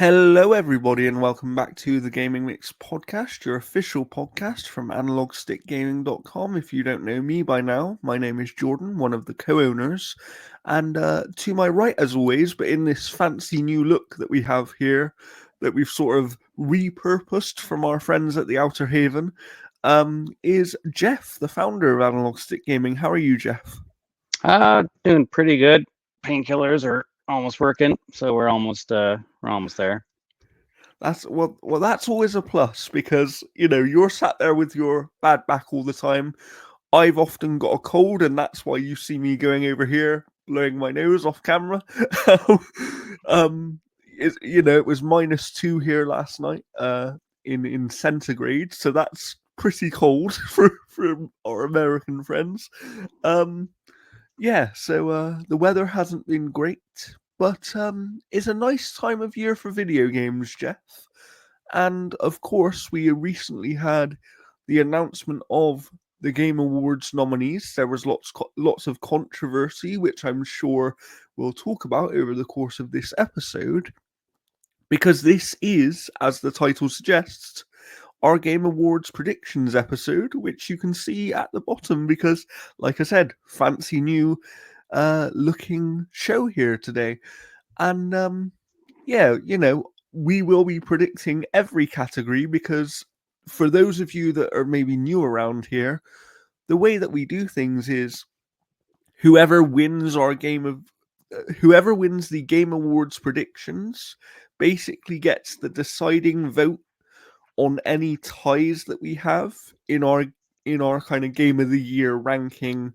Hello, everybody, and welcome back to the Gaming Mix podcast, your official podcast from analogstickgaming.com. If you don't know me by now, my name is Jordan, one of the co-owners, and to my right, as always, but in this fancy new look that we have here, that we've sort of repurposed from our friends at the Outer Haven, is Jeff, the founder of Analog Stick Gaming. How are you, Jeff? Doing pretty good. Painkillers are almost working, so we're almost there. That's that's always a plus because you're sat there with your bad back all the time. I've often got a cold, and that's why you see me going over here, blowing my nose off camera. It was -2 here last night, in centigrade, so that's pretty cold for our American friends. So the weather hasn't been great, but it's a nice time of year for video games, Jeff. And of course, we recently had the announcement of the Game Awards nominees. There was lots of controversy, which I'm sure we'll talk about over the course of this episode, because this is, as the title suggests, our Game Awards predictions episode, which you can see at the bottom because, like I said, fancy new looking show here today. And we will be predicting every category because for those of you that are maybe new around here, the way that we do things is whoever wins whoever wins the Game Awards predictions basically gets the deciding vote on any ties that we have in our kind of Game of the Year ranking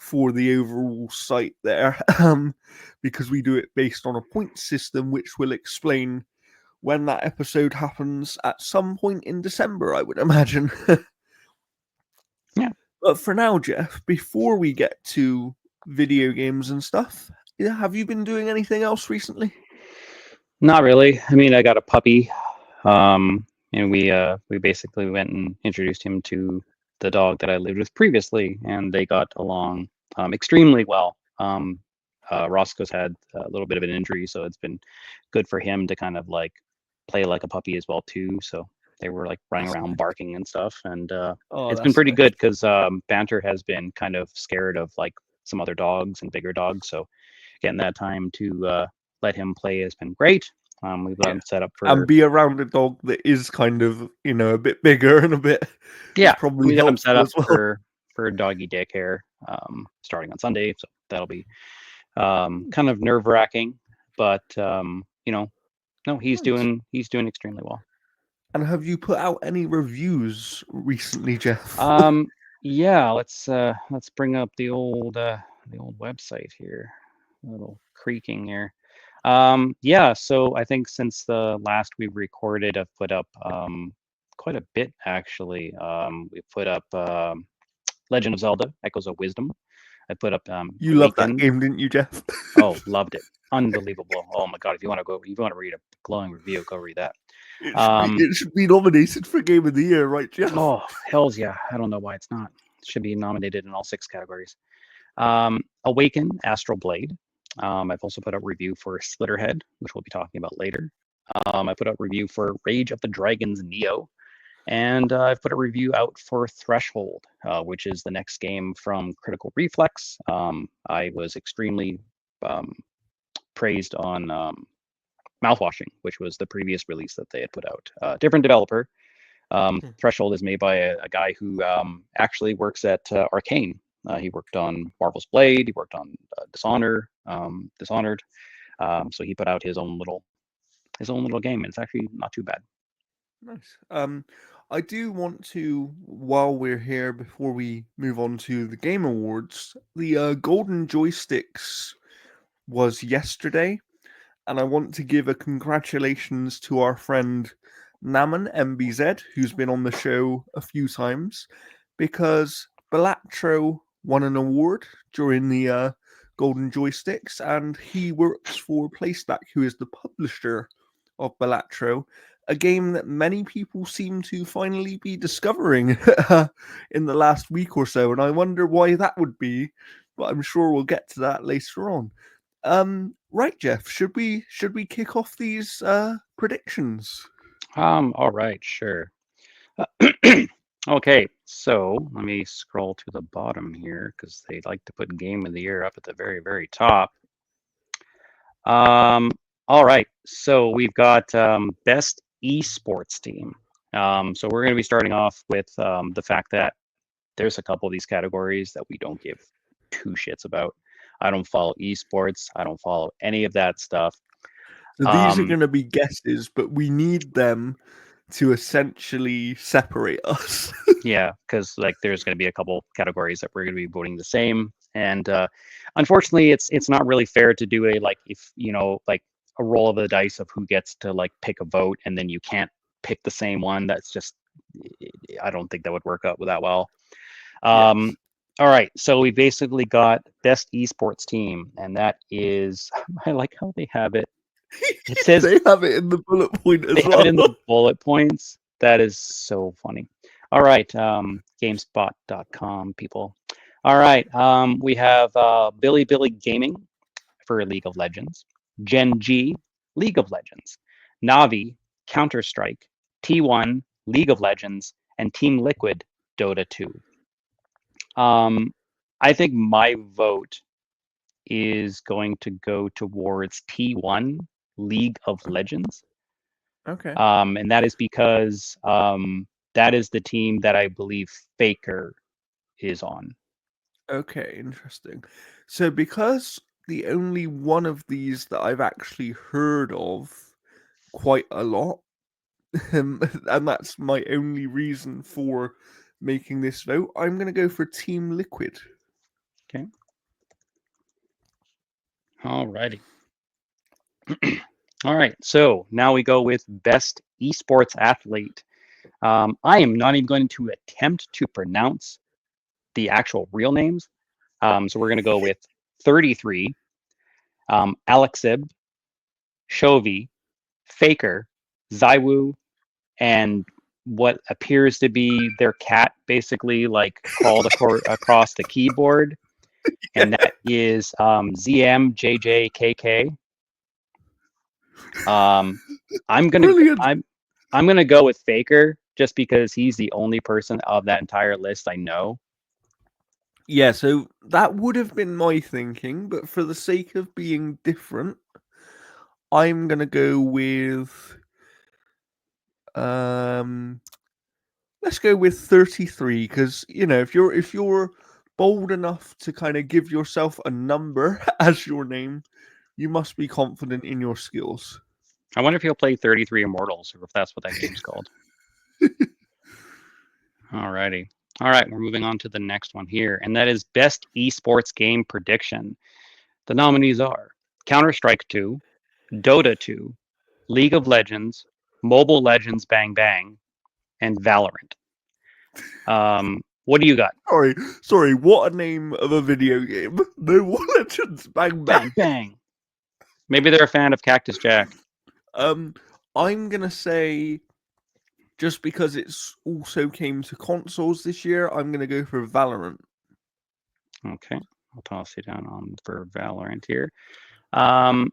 for the overall site there, because we do it based on a point system, which we'll explain when that episode happens at some point in December, I would imagine. Yeah. But for now, Jeff, before we get to video games and stuff, have you been doing anything else recently? Not really. I mean, I got a puppy, and we basically went and introduced him to the dog that I lived with previously, and they got along extremely well. Roscoe's had a little bit of an injury, so it's been good for him to kind of like play like a puppy as well too. So they were like running That's around nice. barking and stuff, and Oh, it's been that's pretty nice. good because Banter has been kind of scared of like some other dogs and bigger dogs. So getting that time to let him play has been great. We've got Yeah. him set up And for be around a dog that is kind of, a bit bigger and a bit is yeah, probably we got him set helpful up as well. for doggy daycare starting on Sunday. So that'll be kind of nerve wracking, but no, Nice. he's doing extremely well. And have you put out any reviews recently, Jeff? Um, yeah, let's bring up the old website here. A little creaking here. Yeah, so I think since the last we recorded, I've put up quite a bit actually. We put up Legend of Zelda: Echoes of Wisdom. I put up You loved that Awaken. game, didn't you, Jeff? Oh, loved it. Unbelievable. Oh my God. If you want to go, if you want to read a glowing review, go read that. It should be Um, it should be nominated for Game of the Year, right, Jeff? oh, hells yeah. I don't know why it's not. It should be nominated in all 6 categories. Awaken, Astral Blade. I've also put out review for Slitterhead, which we'll be talking about later. I put out review for Rage of the Dragons Neo. And I've put a review out for Threshold, which is the next game from Critical Reflex. I was extremely praised on Mouthwashing, which was the previous release that they had put out. Different developer. Threshold is made by a guy who actually works at Arcane. He worked on Marvel's Blade. He worked on Dishonored. So he put out his own little game, and it's actually not too bad. Nice. I do want to, while we're here, before we move on to the Game Awards, the Golden Joysticks was yesterday, and I want to give a congratulations to our friend Naman MBZ, who's been on the show a few times, because Balatro won an award during the Golden Joysticks, and he works for PlayStack, who is the publisher of Balatro, a game that many people seem to finally be discovering in the last week or so, and I wonder why that would be, but I'm sure we'll get to that later on. Right, Jeff. Should we kick off these predictions? All right, sure. Okay, so let me scroll to the bottom here because they like to put game of the year up at the very, very top. Um, all right, so we've got best esports team. So we're going to be starting off with the fact that there's a couple of these categories that we don't give two shits about. I don't follow esports. I don't follow any of that stuff. So these are Um, going to be guesses, but we need them to essentially separate us. Yeah, because like there's going to be a couple categories that we're going to be voting the same, and unfortunately, it's not really fair to do a like if like a roll of the dice of who gets to like pick a vote, and then you can't pick the same one. That's just I don't think that would work out that well. Yes. Um, all right, so we basically got best esports team, and that is I like how they have it. It says They have it in the bullet point they as have it well. in the bullet points. That is so funny. All right, GameSpot.com people. All right, we have Billy Billy Gaming for League of Legends, Gen G, League of Legends, Navi, Counter Strike, T1, League of Legends, and Team Liquid, Dota 2. Um, I think my vote is going to go towards T1, League of Legends. Okay. And that is because that is the team that I believe Faker is on. Okay, interesting. So because the only one of these that I've actually heard of quite a lot, and that's my only reason for making this vote, I'm going to go for Team Liquid. Okay. All righty. All right. So now we go with best esports athlete. I am not even going to attempt to pronounce the actual real names. So we're going to go with 33, Alexib, Shovi, Faker, Zaiwu, and what appears to be their cat basically like crawled across the keyboard, and that is ZMJJKK. Um, I'm gonna Brilliant. I'm gonna go with Faker just because he's the only person of that entire list I know. Yeah, so that would have been my thinking, but for the sake of being different, I'm going to go with um let's go with 33 because if you're bold enough to kind of give yourself a number as your name, you must be confident in your skills. I wonder if he'll play 33 Immortals or if that's what that game's called. Alrighty. All right, we're moving on to the next one here, and that is best esports game prediction. The nominees are Counter Strike 2, Dota 2, League of Legends, Mobile Legends Bang Bang, and Valorant. What do you got? Sorry, what a name of a video game. No Legends Bang Bang. Bang Bang. Maybe they're a fan of Cactus Jack. Um, I'm gonna say just because it's also came to consoles this year, I'm gonna go for Valorant. Okay, I'll toss you down on for Valorant here. Um,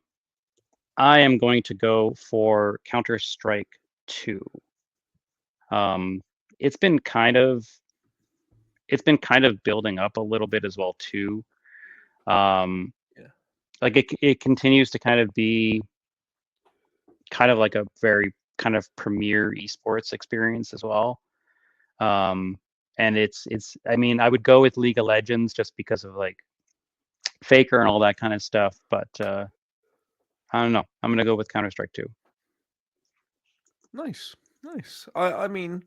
I am going to go for Counter Strike 2. Um, it's been kind of building up a little bit as well too. Um, Yeah. like it continues to kind of be kind of like a very kind of premier esports experience as well. Um, and it's I mean I would go with League of Legends just because of like Faker and all that kind of stuff, but I don't know. I'm gonna go with Counter Strike 2. Nice, nice. I mean,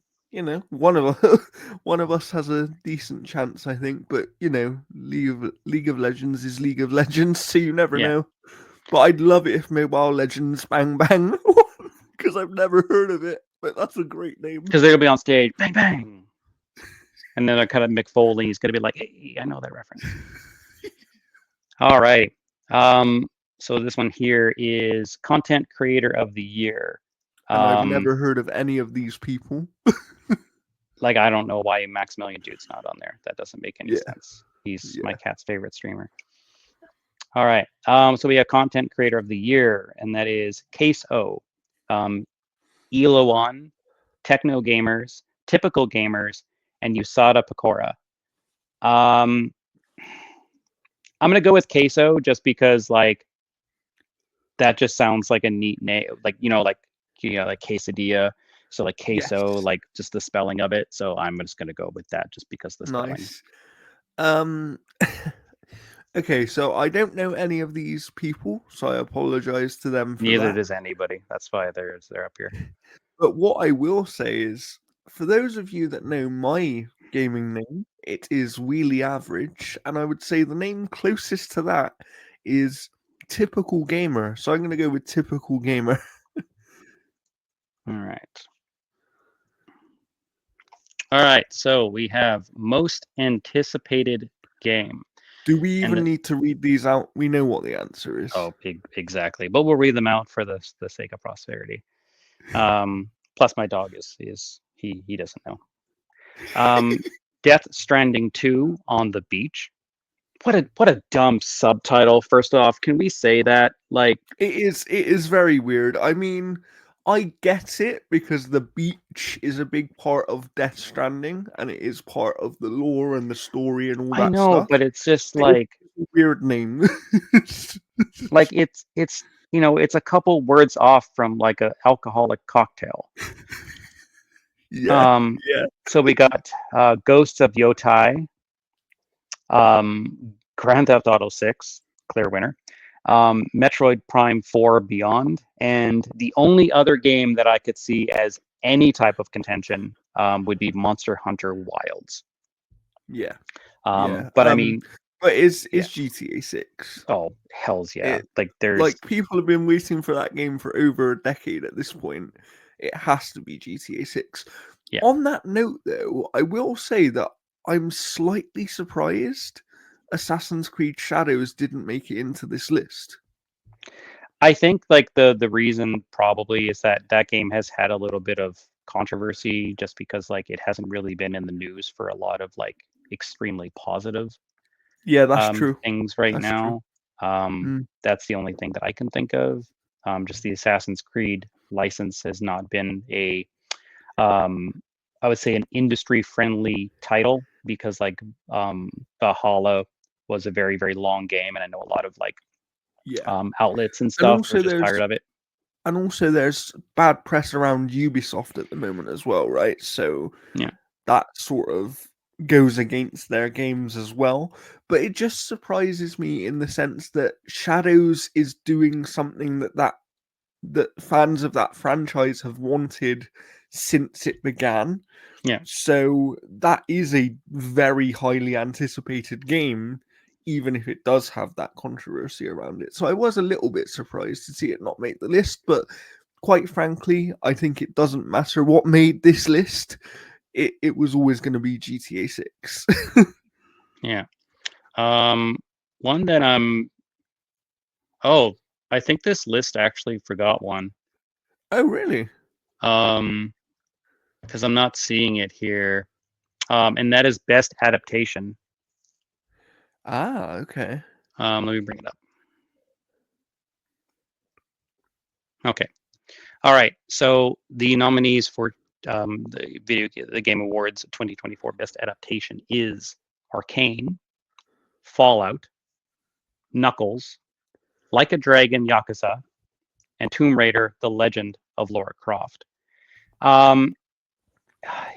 one of us, one of us has a decent chance, I think. But League of Legends is League of Legends, so you never Yeah, know. But I'd love it if Mobile Legends Bang Bang because I've never heard of it. But that's a great name. because they're gonna be on stage, bang bang, and then they're kind of Mick Foley's gonna be like, hey, I know that reference. All right. Um, so this one here is Content Creator of the Year. And I've Um, never heard of any of these people. like I don't know why Maximilian Dude's not on there. That doesn't make any Yeah, sense. He's my yeah. cat's favorite streamer. All right. So we have content creator of the year, and that is Case O, um, Eloan, Techno Gamers, Typical Gamers, and USADA Pecora. Um, I'm gonna go with Queso just because like that just sounds like a neat name, like like quesadilla. So like queso, Yes, like just the spelling of it. So I'm just gonna go with that just because of the spelling. nice. Um, okay, so I don't know any of these people, so I apologize to them for Neither that. does anybody. That's why they're up here. But what I will say is, for those of you that know my gaming name, it is Wheelie Average, and I would say the name closest to that is Typical Gamer. So I'm going to go with Typical Gamer. All right. All right. So we have most anticipated game, Do we and even need to read these out? We know what the answer is. oh, exactly. But we'll read them out for the sake of prosperity. Plus, my dog is he doesn't know. Um, Death Stranding 2 on the beach. What a dumb subtitle. First off, can we say that? Like, It is very weird. I mean, I get it because the beach is a big part of Death Stranding and it is part of the lore and the story and all I that know, stuff. but it's just It's like a weird name. it's it's a couple words off from like a alcoholic cocktail. Yeah, Um, yeah, so we got Ghosts of Yotai, Grand Theft Auto 6, clear winner. Metroid Prime 4 Beyond, and the only other game that I could see as any type of contention would be Monster Hunter Wilds. yeah, Um, yeah. but I mean, But yeah. is GTA 6. Oh, hell's yeah. It Like like there's people have been waiting for that game for over a decade at this point. It has to be GTA 6. yeah. On that note though, I will say that I'm slightly surprised Assassin's Creed Shadows didn't make it into this list. I think like the reason probably is that that game has had a little bit of controversy just because like it hasn't really been in the news for a lot of like extremely positive Yeah, that's true. things right That's true. now. Mm, That's the only thing that I can think of. Just the Assassin's Creed license has not been a um, I would say an industry friendly title because like Valhalla was a very long game, and I know a lot of like yeah. outlets and And stuff were also just there's tired of it. bad press around Ubisoft at the moment as well, right? So Yeah, that sort of goes against their games as well. But it just surprises me in the sense that Shadows is doing something that fans of that franchise have wanted since it began. yeah, So that is a very highly anticipated game, even if it does have that controversy around it. So I was a little bit surprised to see it not make the list, but quite frankly, I think it doesn't matter what made this list. It was always going to be GTA 6. yeah. Um, One that I'm. Oh, I think this list actually forgot one. Oh, really? Um, because I'm not seeing it here. And that is best adaptation. Ah, okay. Let me bring it up. Okay. All right. So the nominees for the Game Awards 2024 Best Adaptation is Arcane, Fallout, Knuckles, Like a Dragon, Yakuza, and Tomb Raider: The Legend of Lara Croft. Um,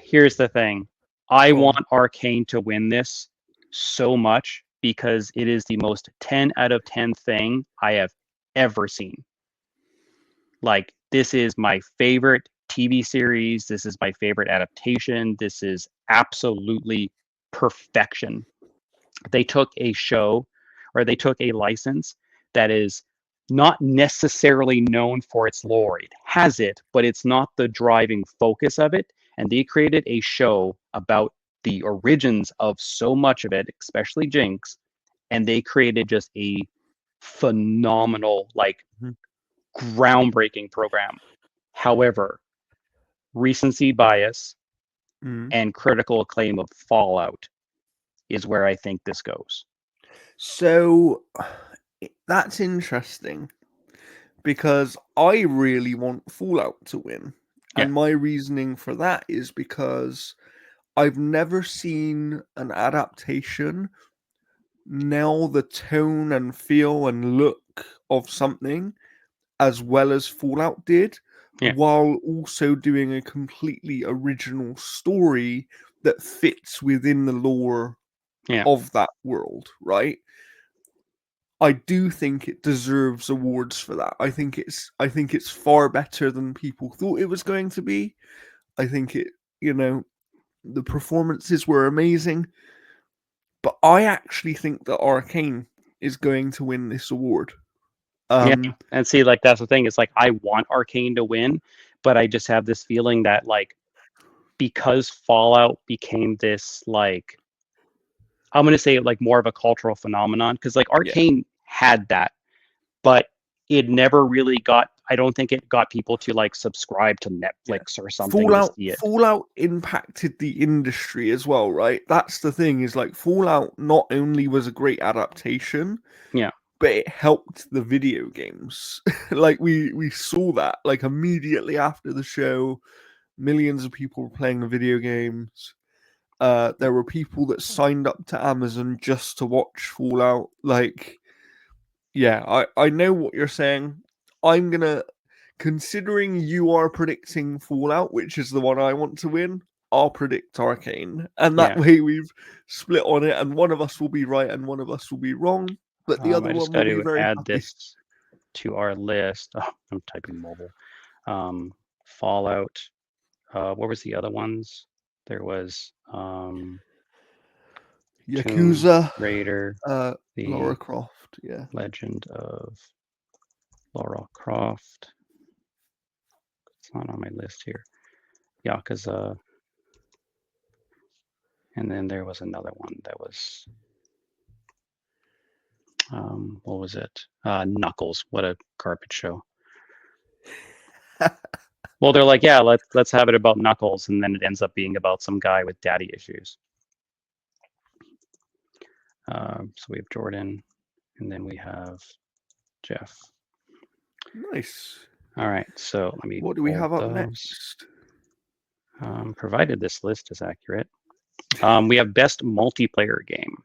Here's the thing. I Go want on. Arcane to win this so much because it is the most 10 out of 10 thing I have ever seen. Like, this is my favorite TV series. This is my favorite adaptation. This is absolutely perfection. They took a show or they took a license that is not necessarily known for its lore. It has it, but it's not the driving focus of it. And they created a show about the origins of so much of it, especially Jinx. And they created just a phenomenal, like Mhm. groundbreaking program. However, recency bias Mhm. and critical acclaim of Fallout is where I think this goes. So That's interesting because I really want Fallout to win. Yeah, And my reasoning for that is because I've never seen an adaptation nail the tone and feel and look of something as well as Fallout did, yeah, while also doing a completely original story that fits within the lore yeah, of that world, right? I do think it deserves awards for that. I think it's far better than people thought it was going to be. I think it, you know, the performances were amazing, but I actually think that Arcane is going to win this award. yeah. Um And see, like that's the thing. It's like I want Arcane to win, but I just have this feeling that like because Fallout became this like I'm gonna say like more of a cultural phenomenon because like yeah. Arcane had that, but it never really got. I don't think it got people to like subscribe to Yeah. Netflix or something to Fallout see it. Fallout impacted the industry as well, right? That's the thing is like Fallout not only was a great adaptation, Yeah, but it helped the video games. Like we saw that like immediately after the show, millions of people were playing the video games. There were people that signed up to Amazon just to watch Fallout. Like, yeah, I know what you're saying. I'm gonna, considering you are predicting Fallout, which is the one I want to win, I'll predict Arcane. And that yeah. way we've split on it, and one of us will be right and one of us will be wrong, but the other I just one will got be to very add happy. this to our list. Oh, I'm typing mobile. Fallout. What was the other ones? There was Tomb Yakuza, Raider, Lara The Croft, yeah. Legend of Lara Croft. It's not on my list here. Yakuza, and then there was another one that was what was it? Knuckles. What a carpet show. Well, they're like, yeah, let's have it about Knuckles, and then it ends up being about some guy with daddy issues. So we have Jordan, and then we have Jeff. Nice. All right, so let me What do we pull have up those. next? Provided this list is accurate, we have best multiplayer game.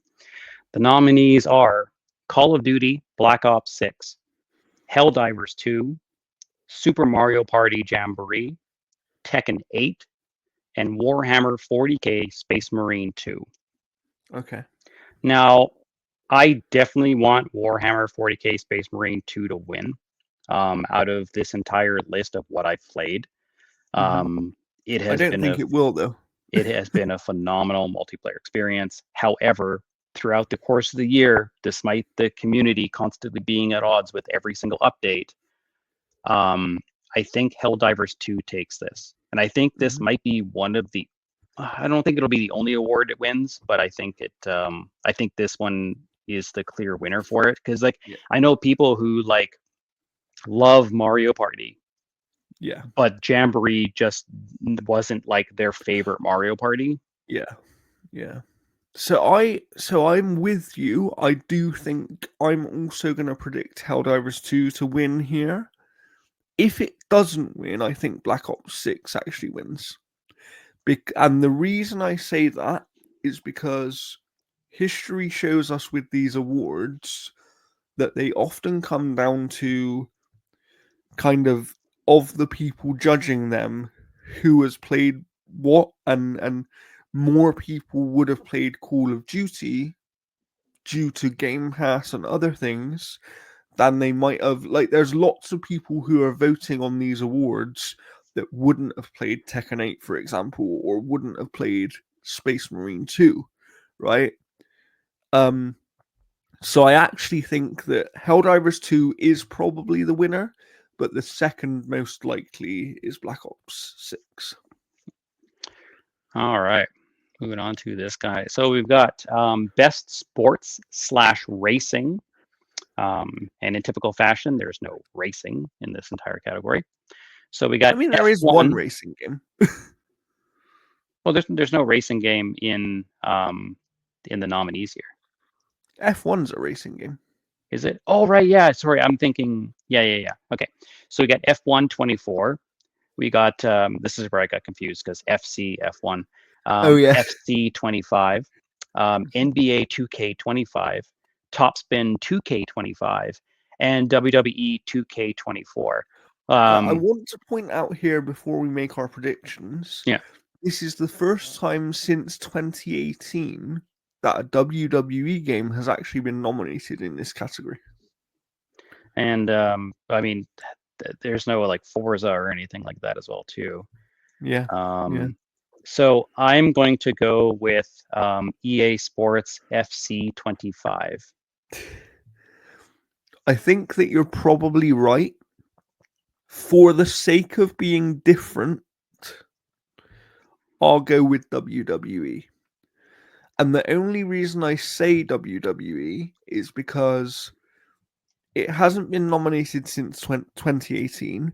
The nominees are Call of Duty Black Ops 6, Helldivers 2, Super Mario Party Jamboree, Tekken 8, and Warhammer 40K Space Marine 2. Okay. Now, I definitely want Warhammer 40K Space Marine 2 to win out of this entire list of what I've played. Hmm. Um, it I has don't been think a it will though. it has been a phenomenal multiplayer experience. However, throughout the course of the year, despite the community constantly being at odds with every single update, um, I think Helldivers 2 takes this. And I think this Hmm. might be one of the I don't think it'll be the only award it wins, but I think this one is the clear winner for it because like Yeah. I know people who like love Mario Party, Yeah. but Jamboree just wasn't like their favorite Mario Party. Yeah. Yeah. So I'm with you. I do think I'm also gonna predict Helldivers 2 to win here. If it doesn't win, I think Black Ops 6 actually wins. And the reason I say that is because history shows us with these awards that they often come down to kind of the people judging them who has played what, and more people would have played Call of Duty due to Game Pass and other things than they might have. Like, there's lots of people who are voting on these awards that wouldn't have played Tekken 8, for example, or wouldn't have played Space Marine 2, right? Um, so I actually think that Helldivers 2 is probably the winner, but the second most likely is Black Ops 6. All right, moving on to this guy. So we've got best sports slash racing. And in typical fashion, there's no racing in this entire category. So we I got mean, there is one F1. racing game. Well, there's no racing game in the nominees here. F1's a racing game. Is it? Oh, right. Yeah. Sorry. I'm thinking. Yeah. Okay. So we got F124. We got, this is where I got confused because FC F1, Oh yeah. FC 25, NBA 2K25, Topspin 2K25, and WWE 2K24. I want to point out here before we make our predictions, Yeah. this is the first time since 2018 that a WWE game has actually been nominated in this category. And I mean, there's no like Forza or anything like that as well, too. Yeah, yeah. Um, so I'm going to go with EA Sports FC 25. I think that you're probably right. For the sake of being different, I'll go with WWE. And the only reason I say WWE is because it hasn't been nominated since 2018,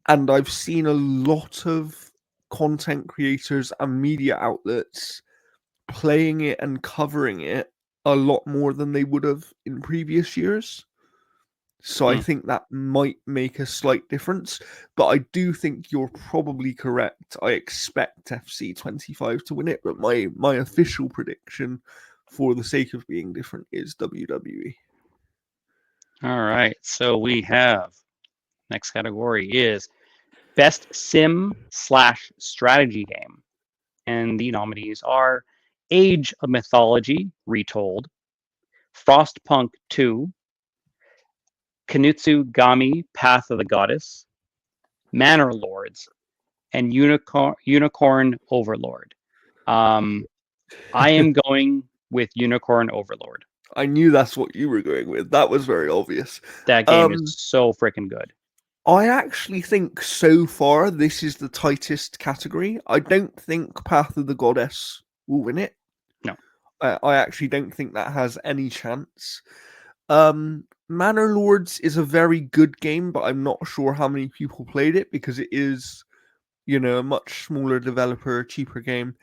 and I've seen a lot of content creators and media outlets playing it and covering it a lot more than they would have in previous years. So I Hmm. think that might make a slight difference, but I do think you're probably correct. I expect FC25 to win it, but my official prediction, for the sake of being different, is WWE. All right. So we have next category is Best Sim slash Strategy Game. And the nominees are Age of Mythology Retold, Frostpunk 2, Gami Path of the Goddess, Manor Lords, and Unicorn Overlord. Um, I am going with Unicorn Overlord. I knew that's what you were going with. That was very obvious. That game is Um, so freaking good. I actually think so far this is the tightest category. I don't think Path of the Goddess will win it. No. I actually don't think that has any chance. Manor Lords is a very good game, but I'm not sure how many people played it because it is, a much smaller developer, cheaper game.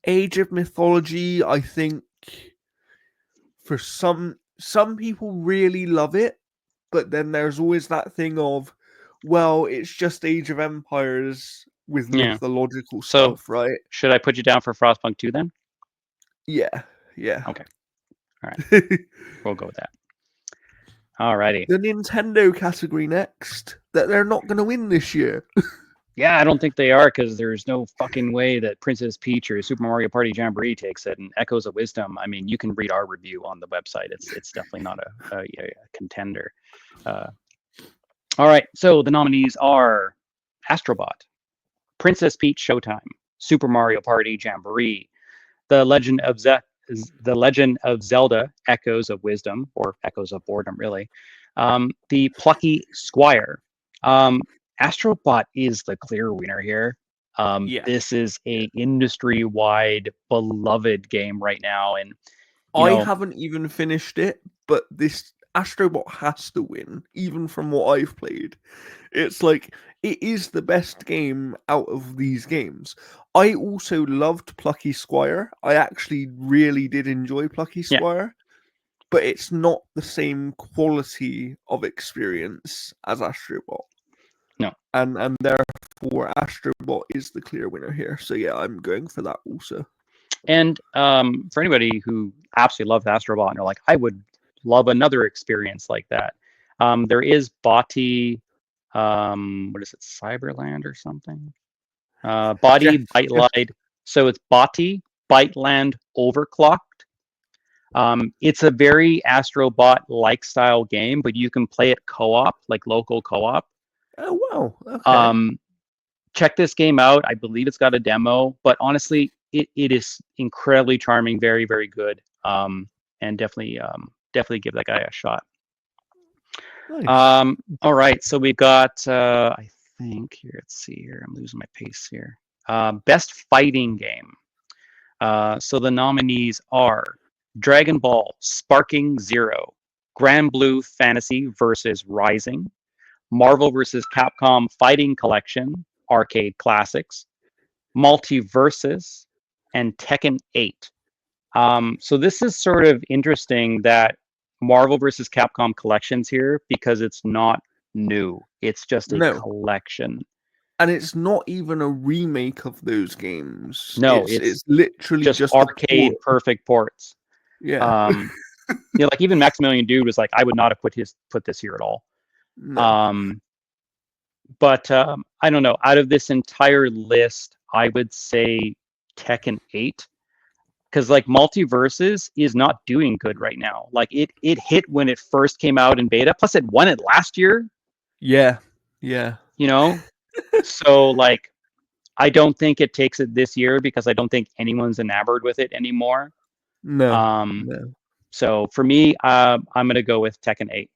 Age of Mythology, I think for some people really love it, but then there's always that thing of, well, it's just Age of Empires with Yeah. mythological So stuff, right? should I put you down for Frostpunk 2 then? Yeah, yeah. Okay. All right. The We'll go with that. All righty. Nintendo category next, that they're not going to win this year. Yeah, I don't think they are because there's no fucking way that Princess Peach or Super Mario Party Jamboree takes it. And Echoes of Wisdom, I mean, you can read our review on the website. It's definitely not a contender. Uh, all right, so the nominees are Astrobot, Princess Peach Showtime, Super Mario Party Jamboree, The Legend of The Legend of Zelda: Echoes of Wisdom, or Echoes of Boredom, really. The Plucky Squire. Um, Astrobot is the clear winner here. Yeah. This is a industry-wide beloved game right now, and you I know, haven't even finished it, but this Astrobot has to win, even from what I've played. It's like it is the best game out of these games. I also loved Plucky Squire. I actually really did enjoy Plucky yeah, Squire, but it's not the same quality of experience as Astrobot. no. And therefore Astrobot is the clear winner here. So yeah, I'm going for that also. And for anybody who absolutely loves Astrobot and you're like, I would love another experience like that. There is Bati, what is it, Cyberland or something? Jeff, Body Byte Jeff, Light. So it's Bati Byteland Overclocked. It's a very Astrobot like style game, but you can play it co-op, like local co-op. oh wow, okay. Um, check this game out. I believe it's got a demo, but honestly, it is incredibly charming, very, very good. And definitely give that guy a shot. Nice. All right, so we've got I think here. Let's see here. I'm losing my pace here. Best fighting game. So the nominees are Dragon Ball Sparking Zero, Grand Blue Fantasy versus Rising, Marvel vs. Capcom Fighting Collection, Arcade Classics, Multiversus, and Tekken 8. So this is sort of interesting that Marvel versus Capcom collections here because it's not new. It's just a No, collection. and it's not even a remake of those games. No, It's it's literally just just a port. arcade perfect ports. Yeah. Um, like even Maximilian Dude was like, I would not have put this here at all. No. Um, but I don't know. Out of this entire list, I would say Tekken 8 because like Multiverses is not doing good right now. Like it hit when it first came out in beta. Plus, it won it last year. Yeah. Yeah. You know, so like I don't think it takes it this year because I don't think anyone's enamored with it anymore. No. Um, No. so for me, I'm gonna go with Tekken 8.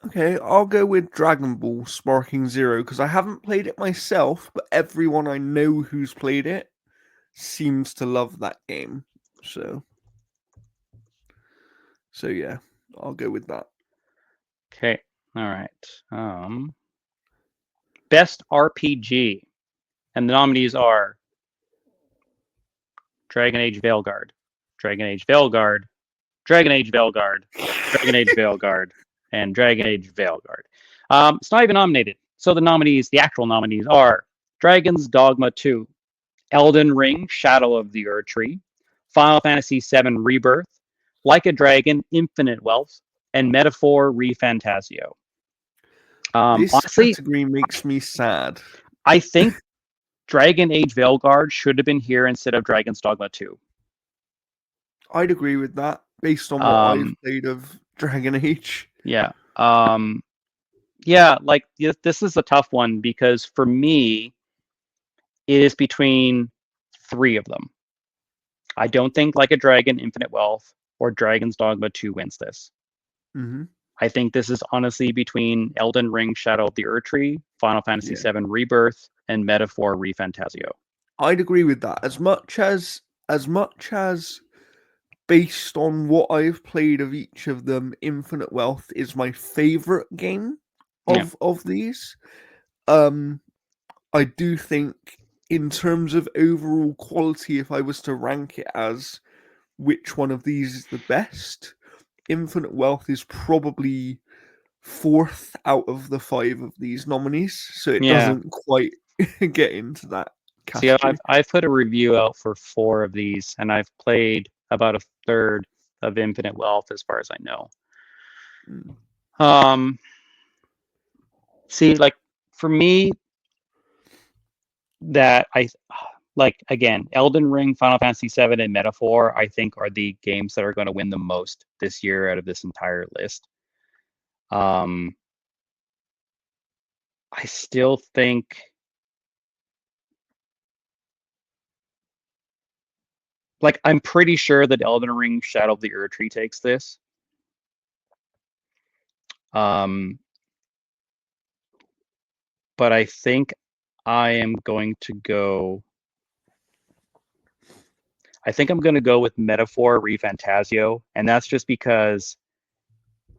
Okay, I'll go with Dragon Ball Sparking Zero because I haven't played it myself, but everyone I know who's played it seems to love that game. So, so yeah, I'll go with that. Okay, all right. Best RPG, and the nominees are Dragon Age Veilguard, Dragon Age Veilguard, Dragon Age Veilguard, Dragon Age Veilguard, and Dragon Age Veilguard. It's not even nominated. So the nominees, the actual nominees, are Dragon's Dogma 2, Elden Ring, Shadow of the Erdtree, Final Fantasy VII Rebirth, Like a Dragon, Infinite Wealth, and Metaphor ReFantasio. This Honestly, category makes me sad. I think Dragon Age Veilguard should have been here instead of Dragon's Dogma 2. I'd agree with that based on what I've Um, played of Dragon Age. yeah. Yeah, like this is a tough one because for me, it is between three of them. I don't think Like a Dragon, Infinite Wealth, or Dragon's Dogma 2 wins this. Hmm. I think this is honestly between Elden Ring, Shadow of the Erdtree, Final Fantasy Yeah, VII Rebirth, and Metaphor ReFantasio. I'd agree with that. As much as based on what I've played of each of them, Infinite Wealth is my favorite game Yeah, of these. Um, I do think, in terms of overall quality, if I was to rank it as which one of these is the best, Infinite Wealth is probably fourth out of the five of these nominees, so it yeah. doesn't quite get into that See, I've category. I've put a review out for four of these, and I've played about a third of Infinite Wealth, as far as I know. Mm. Um, See, like for me, that I like again, Elden Ring, Final Fantasy VII, and Metaphor, I think are the games that are going to win the most this year out of this entire list. Um, I still think like I'm pretty sure that Elden Ring, Shadow of the Erdtree takes this. Um, but I think I am going to go. I think I'm going to go with Metaphor ReFantasio, and that's just because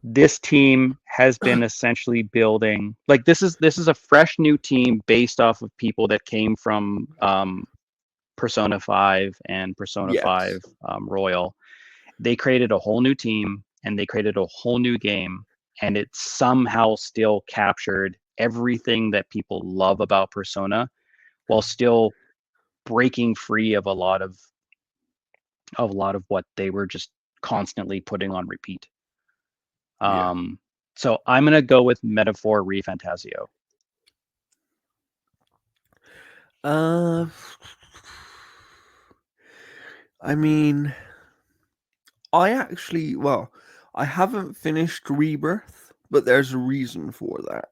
this team has been essentially building like this is a fresh new team based off of people that came from Persona 5 and Persona Yes. 5 Royal. They created a whole new team and they created a whole new game, and it somehow still captured everything that people love about Persona while still breaking free of a lot of what they were just constantly putting on repeat. Yeah. Um, so I'm gonna go with Metaphor ReFantasio. Uh, I mean, I haven't finished Rebirth, but there's a reason for that.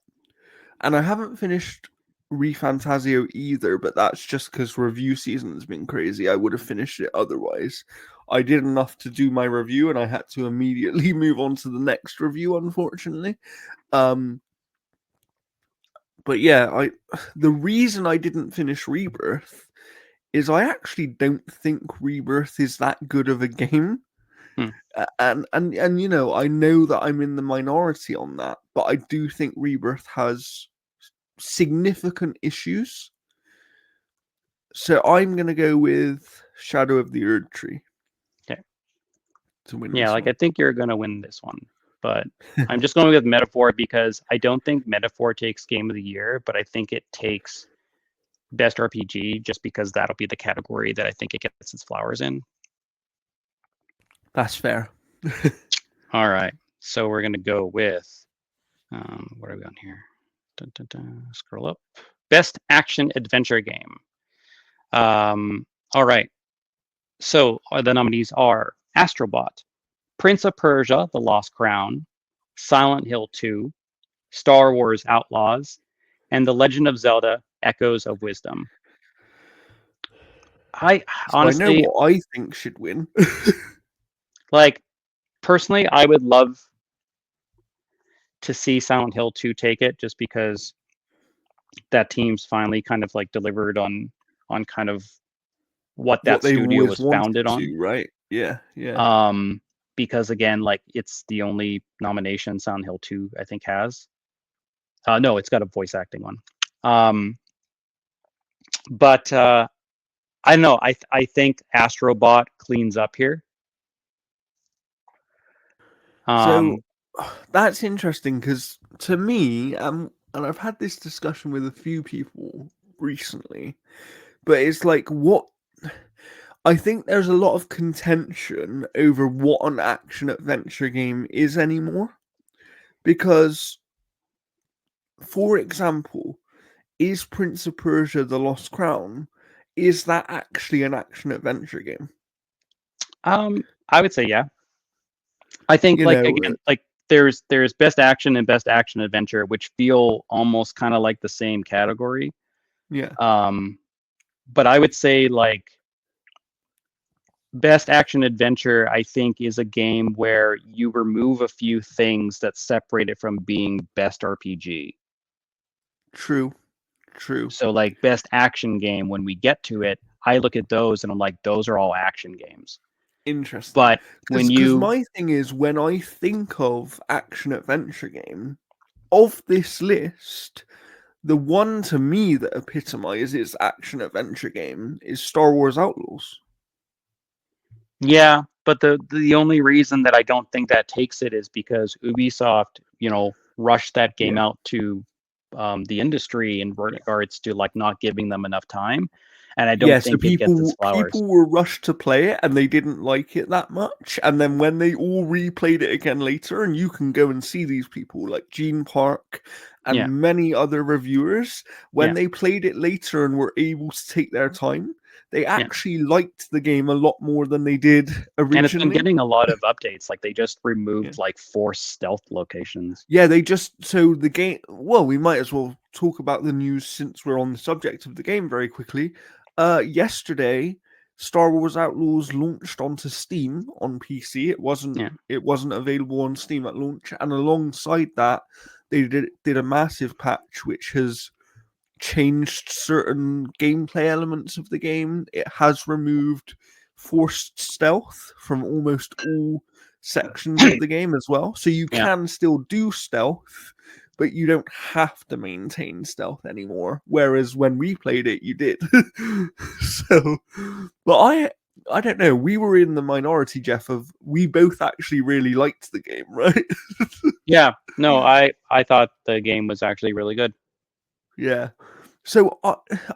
And I haven't finished ReFantasio either, but that's just because review season has been crazy. I would have finished it otherwise. I did enough to do my review, and I had to immediately move on to the next review, unfortunately. Um, but yeah, I the reason I didn't finish Rebirth is I actually don't think Rebirth is that good of a game. Hmm. And I know that I'm in the minority on that, but I do think Rebirth has significant issues. So I'm gonna go with Shadow of the Erdtree. Okay. to win Yeah, this like one. I think you're gonna win this one, but I'm just going with Metaphor because I don't think Metaphor takes Game of the Year, but I think it takes Best RPG just because that'll be the category that I think it gets its flowers in. That's fair. All right, so we're gonna go with what are we on here? Dun, dun, dun. Scroll up. Best Action Adventure Game. All right, so the nominees are Astrobot, Prince of Persia: The Lost Crown, Silent Hill 2, Star Wars Outlaws, and The Legend of Zelda: Echoes of Wisdom. I So I know honestly what I think should win. like personally, I would love to see Silent Hill 2 take it just because that team's finally kind of like delivered on kind of what What that they've studio always was wanted founded on. to, right? Yeah, yeah. Because again, like it's the only nomination Silent Hill 2 I think has. No, it's got a voice acting one. But I don't know. I think Astrobot cleans up here. So Um, that's interesting because to me, and I've had this discussion with a few people recently, but it's like what I think there's a lot of contention over what an action adventure game is anymore. Because, for example, is Prince of Persia: The Lost Crown, is that actually an action adventure game? I would say yeah. I think You like know, again, like there's best action and best action adventure, which feel almost kind of like the same category. yeah, Um, but I would say like best action adventure, I think, is a game where you remove a few things that separate it from being best RPG. true, true, So like best action game, when we get to it, I look at those and I'm like, those are all action games. interesting. But when Because you, my thing is, when I think of action adventure game of this list, the one to me that epitomizes action adventure game is Star Wars Outlaws. yeah, but the only reason that I don't think that takes it is because Ubisoft, rushed that game Yeah. out to the industry in regards to like not giving them enough time, and I don't Yeah, so think it gets its people flowers. were rushed to play it and they didn't like it that much. And then when they all replayed it again later, and you can go and see these people like Gene Park Yeah, and many other reviewers, when yeah, they played it later and were able to take their time, they yeah. actually liked the game a lot more than they did And it's been originally. getting a lot of updates. Like they just Yeah. removed like 4 stealth locations. Yeah, they just so the game. Well, we might as well talk about the news since we're on the subject of the game very quickly. Yesterday, Star Wars Outlaws launched onto Steam on PC. Yeah, It wasn't available on Steam at launch, and alongside that, they did a massive patch which has changed certain gameplay elements of the game. It has removed forced stealth from almost all sections of the game as well. So you yeah. can still do stealth, but you don't have to maintain stealth anymore. Whereas when we played it, you did. So, but I don't know. We were in the minority, Jeff. Of we both actually really liked the game, right? Yeah, no, I thought the game was actually really good. Yeah. So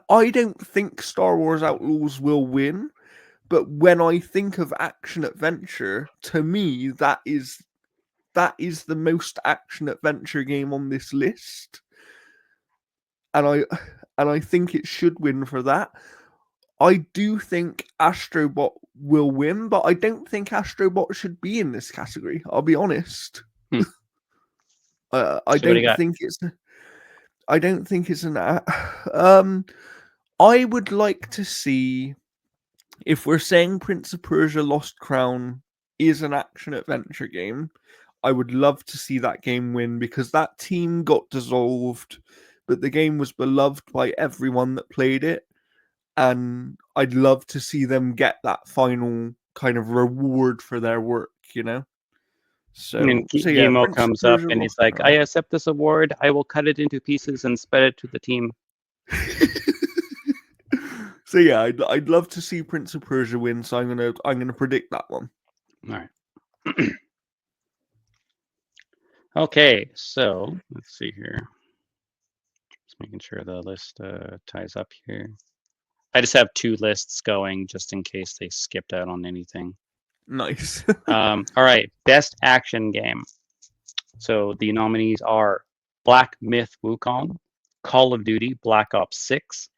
I don't think Star Wars Outlaws will win, but when I think of action adventure, to me that is the most action adventure game on this list, and I think it should win for that. I do think Astrobot will win, but I don't think Astrobot should be in this category. I'll be honest. Hmm. I So what do you don't got? think it's. I don't think it's an. Um, I would like to see if we're saying Prince of Persia: Lost Crown is an action adventure game. I would love to see that game win because that team got dissolved, but the game was beloved by everyone that played it, and I'd love to see them get that final kind of reward for their work, you know? And So yeah, Guillermo Prince of comes up Persia: and he's Lost like, "I Crown. accept this award. I will cut it into pieces and spread it to the team." So yeah, I'd love to see Prince of Persia win, so I'm gonna predict that one. All right. Okay, so let's see here. Just making sure the list ties up here. I just have two lists going just in case they skipped out on anything. Nice. All right, best action game. So the nominees are Black Myth Wukong, Call of Duty Black Ops 6,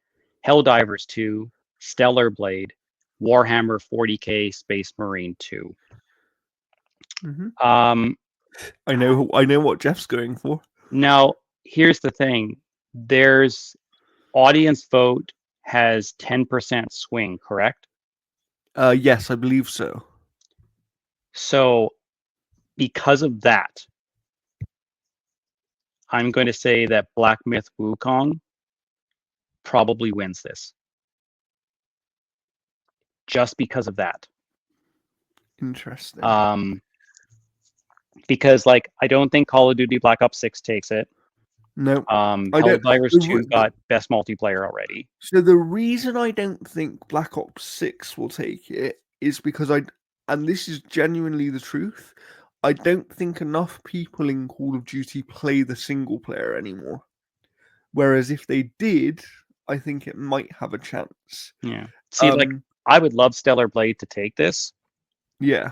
Helldivers 2, Stellar Blade, Warhammer 40K Space Marine 2. hmm Um, I know what Jeff's going for. Now, here's the thing. There's audience vote has 10% swing, correct? Yes, I believe so. So because of that, I'm going to say that Black Myth Wukong probably wins this. Just because of that. Interesting. Um, because like I don't think Call of Duty Black Ops 6 takes it. No, I don't. Helldivers 2 got best multiplayer already. So the reason I don't think Black Ops 6 will take it is because and this is genuinely the truth, I don't think enough people in Call of Duty play the single player anymore. Whereas if they did, I think it might have a chance. Yeah. See, like I would love Stellar Blade to take this, Yeah,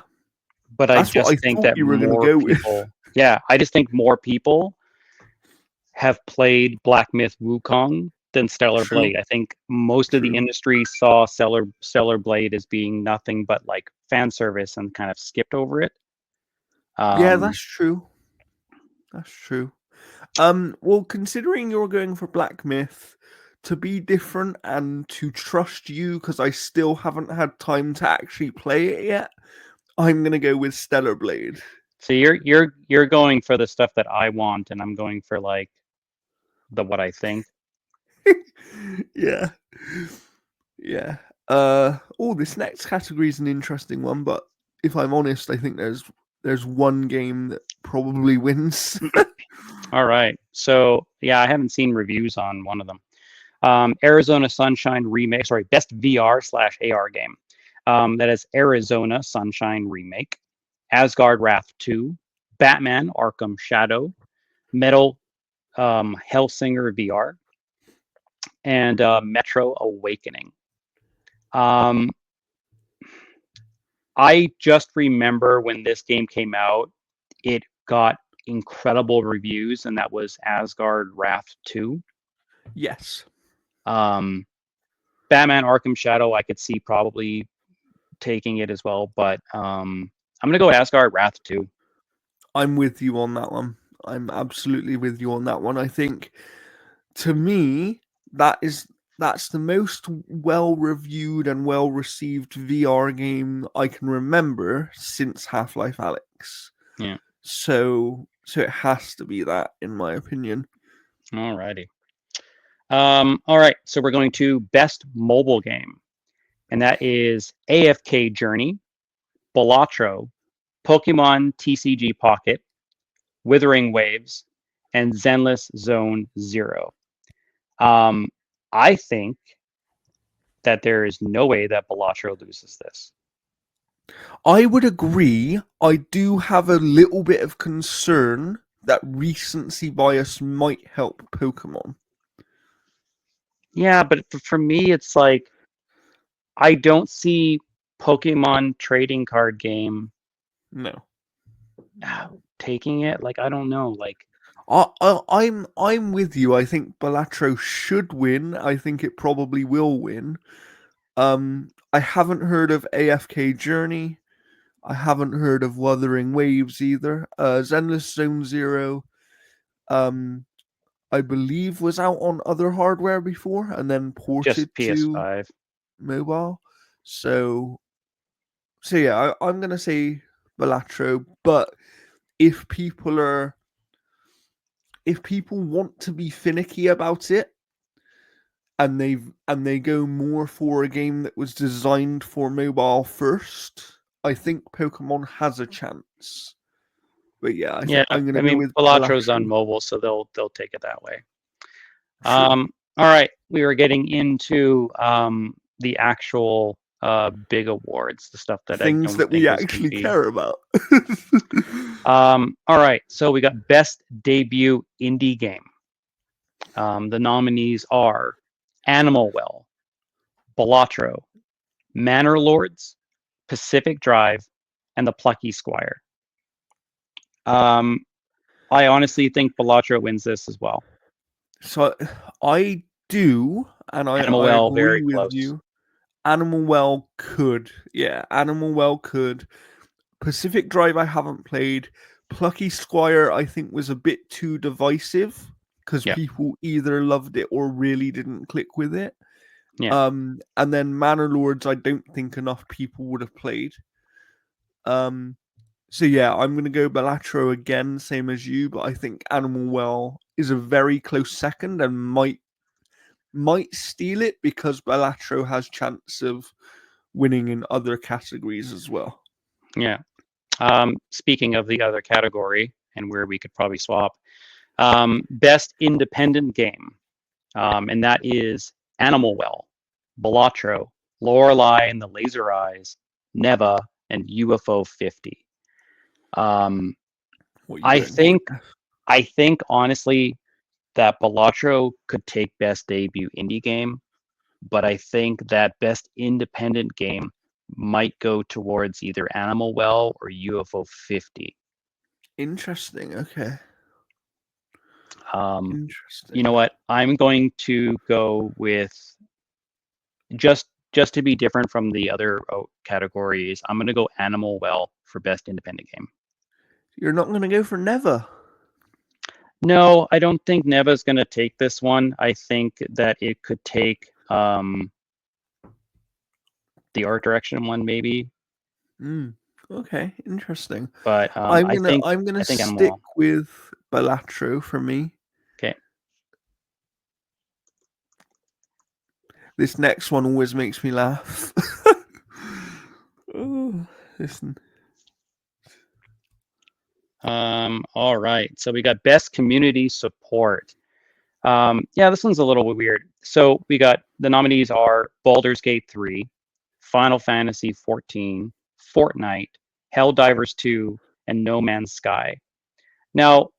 but I that's what I just think thought that you were going to more go with. people, yeah, I just think more people have played Black Myth Wukong than Stellar True, Blade. I think most of the true. industry saw Stellar Blade as being nothing but like fan service and kind of skipped over it. Yeah, Um, that's true. That's true. Well, considering you're going for Black Myth, to be different and to trust you, because I still haven't had time to actually play it yet, I'm gonna go with Stellar Blade. so you're going for the stuff that I want, and I'm going for like the what I think. Yeah, yeah. Oh, this next category is an interesting one, but if I'm honest, I think there's one game that probably wins. All right. So yeah, I haven't seen reviews on one of them. Arizona Sunshine remake. Sorry, best VR/AR game. That is Arizona Sunshine remake, Asgard Wrath 2, Batman Arkham Shadow, Metal Hellsinger VR, and Metro Awakening. Um, I just remember when this game came out, it got incredible reviews, and that was Asgard Wrath 2. Yes, Um, Batman Arkham Shadow, I could see probably taking it as well, but I'm gonna go Asgard Wrath 2. I'm with you on that one. I'm absolutely with you on that one. I think to me that's the most well reviewed and well received VR game I can remember since Half-Life Alyx. Yeah. So it has to be that, in my opinion. Alrighty. All right, so we're going to best mobile game, and that is AFK Journey, Balatro, Pokemon TCG Pocket, Withering Waves, and Zenless Zone Zero. Um, I think that there is no way that Balatro loses this. I would agree. I do have a little bit of concern that recency bias might help Pokemon. Yeah, but for me, it's like I don't see Pokemon trading card game No. taking it. Like I don't know. Like I'm with you. I think Balatro should win. I think it probably will win. I haven't heard of AFK Journey. I haven't heard of Wuthering Waves either. Zenless Zone Zero, um, I believe was out on other hardware before and then just ported to PS5. mobile. So, so yeah, I'm gonna say Balatro. But if people are, if people want to be finicky about it, and they go more for a game that was designed for mobile first, I think Pokemon has a chance. But yeah, Yeah, I'm gonna I go mean with Balatro's on Balatro. mobile, so they'll take it that way. True. All right, we are getting into the actual big awards, the stuff that I Things don't that think we is going to actually be. care about. All right, so we got best debut indie game. The nominees are Animal Well, Balatro, Manor Lords, Pacific Drive, and The Plucky Squire. Um, I honestly think Balatro wins this as well. So I do, and Animal I Well, agree very with close. you. Animal Well could. Yeah, Animal Well could. Pacific Drive I haven't played. Plucky Squire I think was a bit too divisive because Yeah, people either loved it or really didn't click with it. yeah, And then Manor Lords I don't think enough people would have played. Um, so yeah, I'm gonna go Balatro again, same as you, but I think Animal Well is a very close second and might steal it because Balatro has chance of winning in other categories as well. yeah. Speaking of the other category and where we could probably swap, best independent game, and that is Animal Well, Balatro, Lorelei and the Laser Eyes, Neva, and UFO 50. Um, What are you I going for? think I think honestly that Balatro could take best debut indie game, but I think that best independent game might go towards either Animal Well or UFO 50. Interesting. Okay. Um, you Interesting. know what? I'm going to go with just to be different from the other categories. I'm going to go Animal Well for best independent game. You're not going to go for Never. No, I don't think Neva's going to take this one. I think that it could take the art direction one maybe, Mm, okay, interesting. but I'm gonna I think Animal stick Well. with Balatro for me. Okay. This next one always makes me laugh. Oh, listen. All right. So we got best community support. Yeah, this one's a little weird. So we got the nominees are Baldur's Gate 3, Final Fantasy 14, Fortnite, Helldivers 2, and No Man's Sky. Now,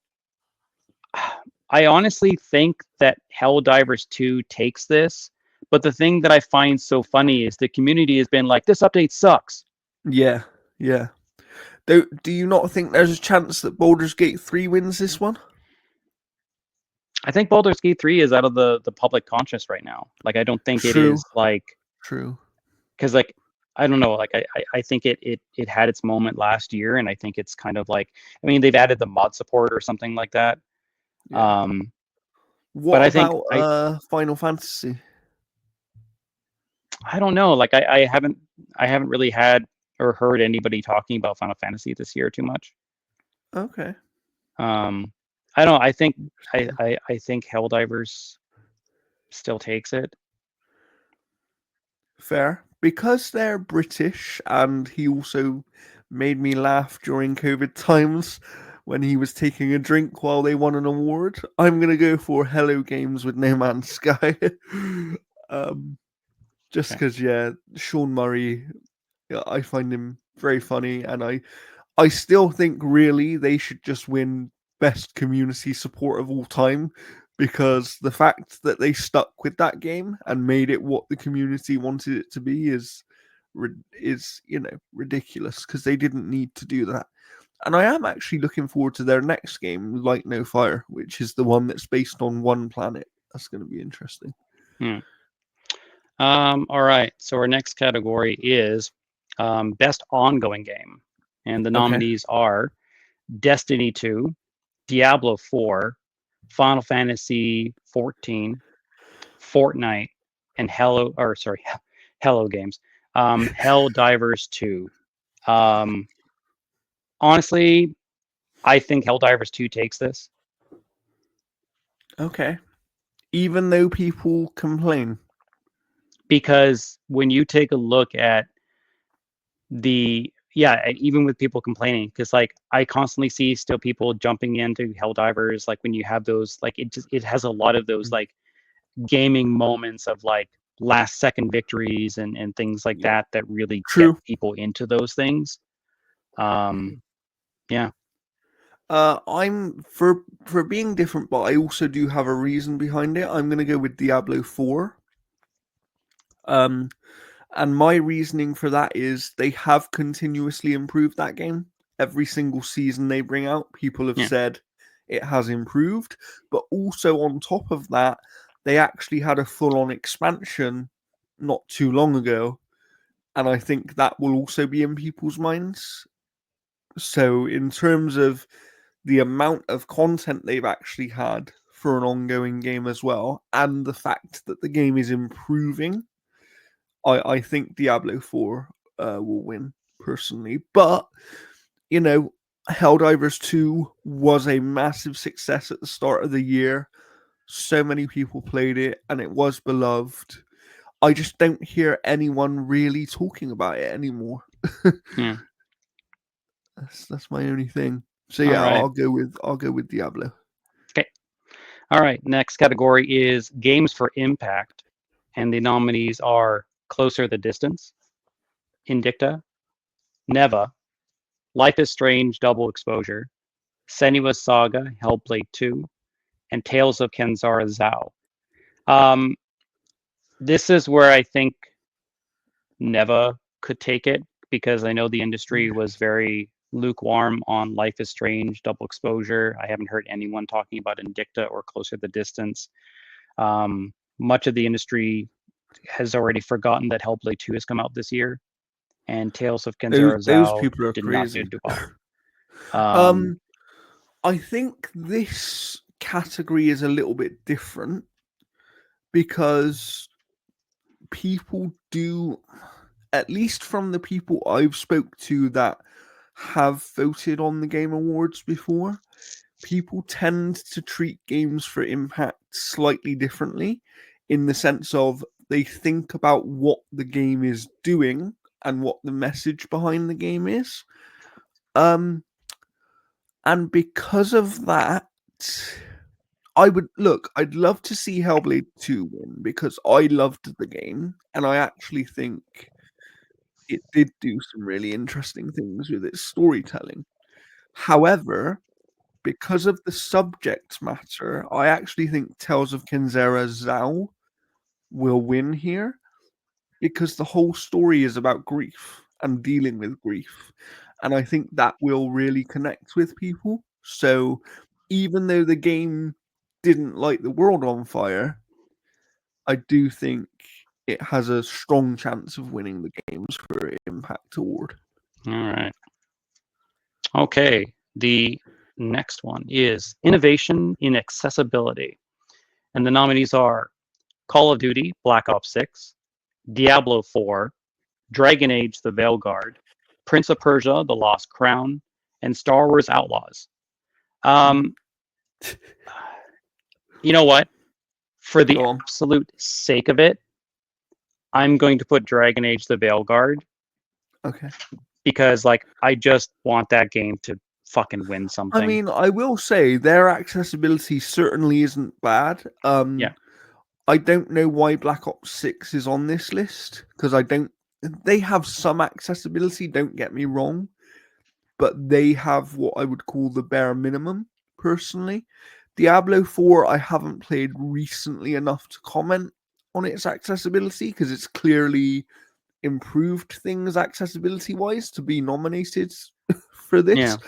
I honestly think that Helldivers 2 takes this, but the thing that I find so funny is the community has been like, this update sucks. Yeah, yeah. Do you not think there's a chance that Baldur's Gate 3 wins this one? I think Baldur's Gate 3 is out of the public conscious right now. Like, I don't think it True, is like, true. because like, I don't know, like I think it had its moment last year, and I think it's kind of like, I mean, they've added the mod support or something like that. Yeah. Um, but What about Final Fantasy? I don't know, like I haven't really had or heard anybody talking about Final Fantasy this year too much. Okay. Um, I don't know, I think Helldivers still takes it. Fair. Because they're British and he also made me laugh during COVID times when he was taking a drink while they won an award, I'm going to go for Hello Games with No Man's Sky. um, just Okay. because, yeah, Sean Murray, yeah, I find him very funny and I still think really they should just win best community support of all time because the fact that they stuck with that game and made it what the community wanted it to be is ridiculous because they didn't need to do that. And I am actually looking forward to their next game, Light No Fire, which is the one that's based on one planet. That's going to be interesting. Hmm. All right. So our next category is best ongoing game, and the Okay. nominees are Destiny 2, Diablo 4, Final Fantasy 14, Fortnite, and Hello Games, Helldivers 2. Um, honestly, I think Helldivers 2 takes this Okay. Even though people complain. because when you take a look at even with people complaining, because like I constantly see still people jumping into Helldivers, like when you have those, like it has a lot of those like gaming moments of like last second victories and things like Yeah. that really get True. people into those things. Um, yeah, I'm for being different, but I also do have a reason behind it. I'm gonna go with Diablo 4. Um, and my reasoning for that is they have continuously improved that game. Every single season they bring out, people have yeah, said it has improved. But also on top of that, they actually had a full-on expansion not too long ago, and I think that will also be in people's minds. So in terms of the amount of content they've actually had for an ongoing game as well, and the fact that the game is improving, I think Diablo 4 will win personally. But, you know, Helldivers 2 was a massive success at the start of the year. So many people played it and it was beloved. I just don't hear anyone really talking about it anymore. yeah. That's my only thing. So All yeah, right. I'll go with Diablo. Okay. All right. Next category is games for impact, and the nominees are Closer the Distance, Indicta, Neva, Life is Strange Double Exposure, Senua's Saga, Hellblade 2, and Tales of Kenzara Zhao. Um, this is where I think Neva could take it because I know the industry was very lukewarm on Life is Strange, Double Exposure. I haven't heard anyone talking about Indicta or Closer the Distance. Much of the industry has already forgotten that Hellblade 2 has come out this year, and Tales of Kenzara Those Zhao people are did not crazy. do well. Um, Um, I think this category is a little bit different because people do, at least from the people I've spoke to that have voted on the Game Awards before, people tend to treat games for impact slightly differently in the sense of they think about what the game is doing and what the message behind the game is. Um, and because of that, I would look. I'd love to see Hellblade 2 win because I loved the game, and I actually think it did do some really interesting things with its storytelling. However, because of the subject matter, I actually think Tales of Kenzera Zhao will win here because the whole story is about grief and dealing with grief. And I think that will really connect with people. So even though the game didn't light the world on fire, I do think it has a strong chance of winning the games for Impact Award. all right. Okay. The next one is Innovation in Accessibility. And the nominees are Call of Duty Black Ops 6, Diablo 4, Dragon Age The Veilguard, Prince of Persia The Lost Crown, and Star Wars Outlaws. Mhm. Um, you know what? For the Go on. absolute sake of it, I'm going to put Dragon Age The Veilguard Okay. because like I just want that game to fucking win I something. mean, I will say their accessibility certainly isn't bad. Yeah. I don't know why Black Ops 6 is on this list because I don't. They have some accessibility, don't get me wrong, but they have what I would call the bare minimum, personally. Diablo 4, I haven't played recently enough to comment on its accessibility because it's clearly improved things accessibility wise to be nominated for Yeah. this.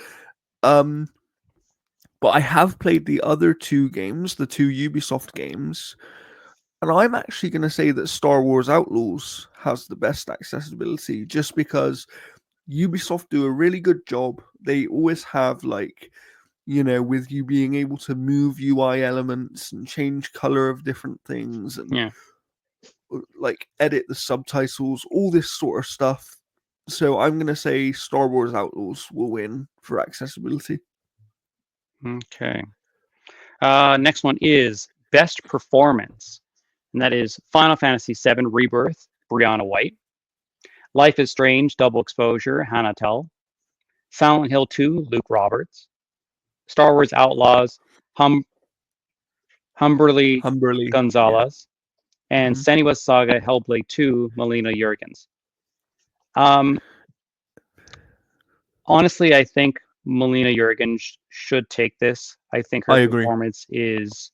Um, but I have played the other two games, the two Ubisoft games, and I'm actually going to say that Star Wars Outlaws has the best accessibility just because Ubisoft do a really good job. They always have, like, with you being able to move UI elements and change color of different things and Yeah. like edit the subtitles, all this sort of stuff. So I'm going to say Star Wars Outlaws will win for accessibility. Okay. Next one is Best Performance, and that is Final Fantasy VII Rebirth, Brianna White, Life is Strange, Double Exposure, Hannah Tell, Silent Hill 2, Luke Roberts, Star Wars Outlaws, Humberly Humberly, yeah. Gonzalez, and Mhm. Senua's Saga Hellblade 2, Melina Jurgens. Um, Honestly, I think Melina Jurgens should take this. I think I her agree. performance is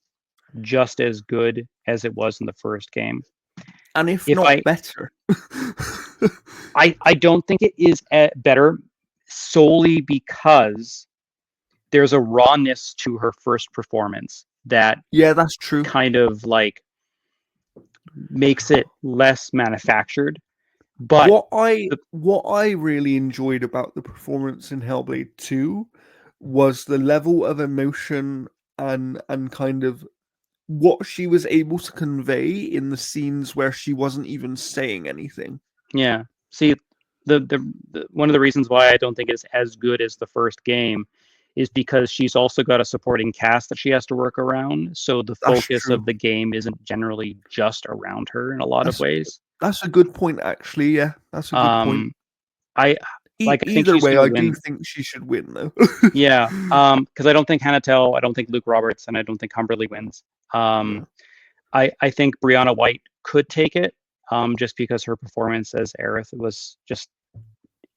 just as good as it was in the first game. And if If not better. I don't think it is better solely because there's a rawness to her first performance that Yeah, that's true. kind of like makes it less manufactured. But the, What I really enjoyed about the performance in Hellblade 2 was the level of emotion and kind of what she was able to convey in the scenes where she wasn't even saying anything. yeah, see, the one of the reasons why I don't think it's as good as the first game is because she's also got a supporting cast that she has to work around. So the That's focus true. of the game isn't generally just around her in a lot of That's ways. that's a good point actually, yeah. That's a good point. Um, I I think Either she's way, gonna I do win. think she should win though. Yeah, because I don't think Hannah Tell, I don't think Luke Roberts, and I don't think Humberly wins. Um, No. I think Brianna White could take it, just because her performance as Aerith was just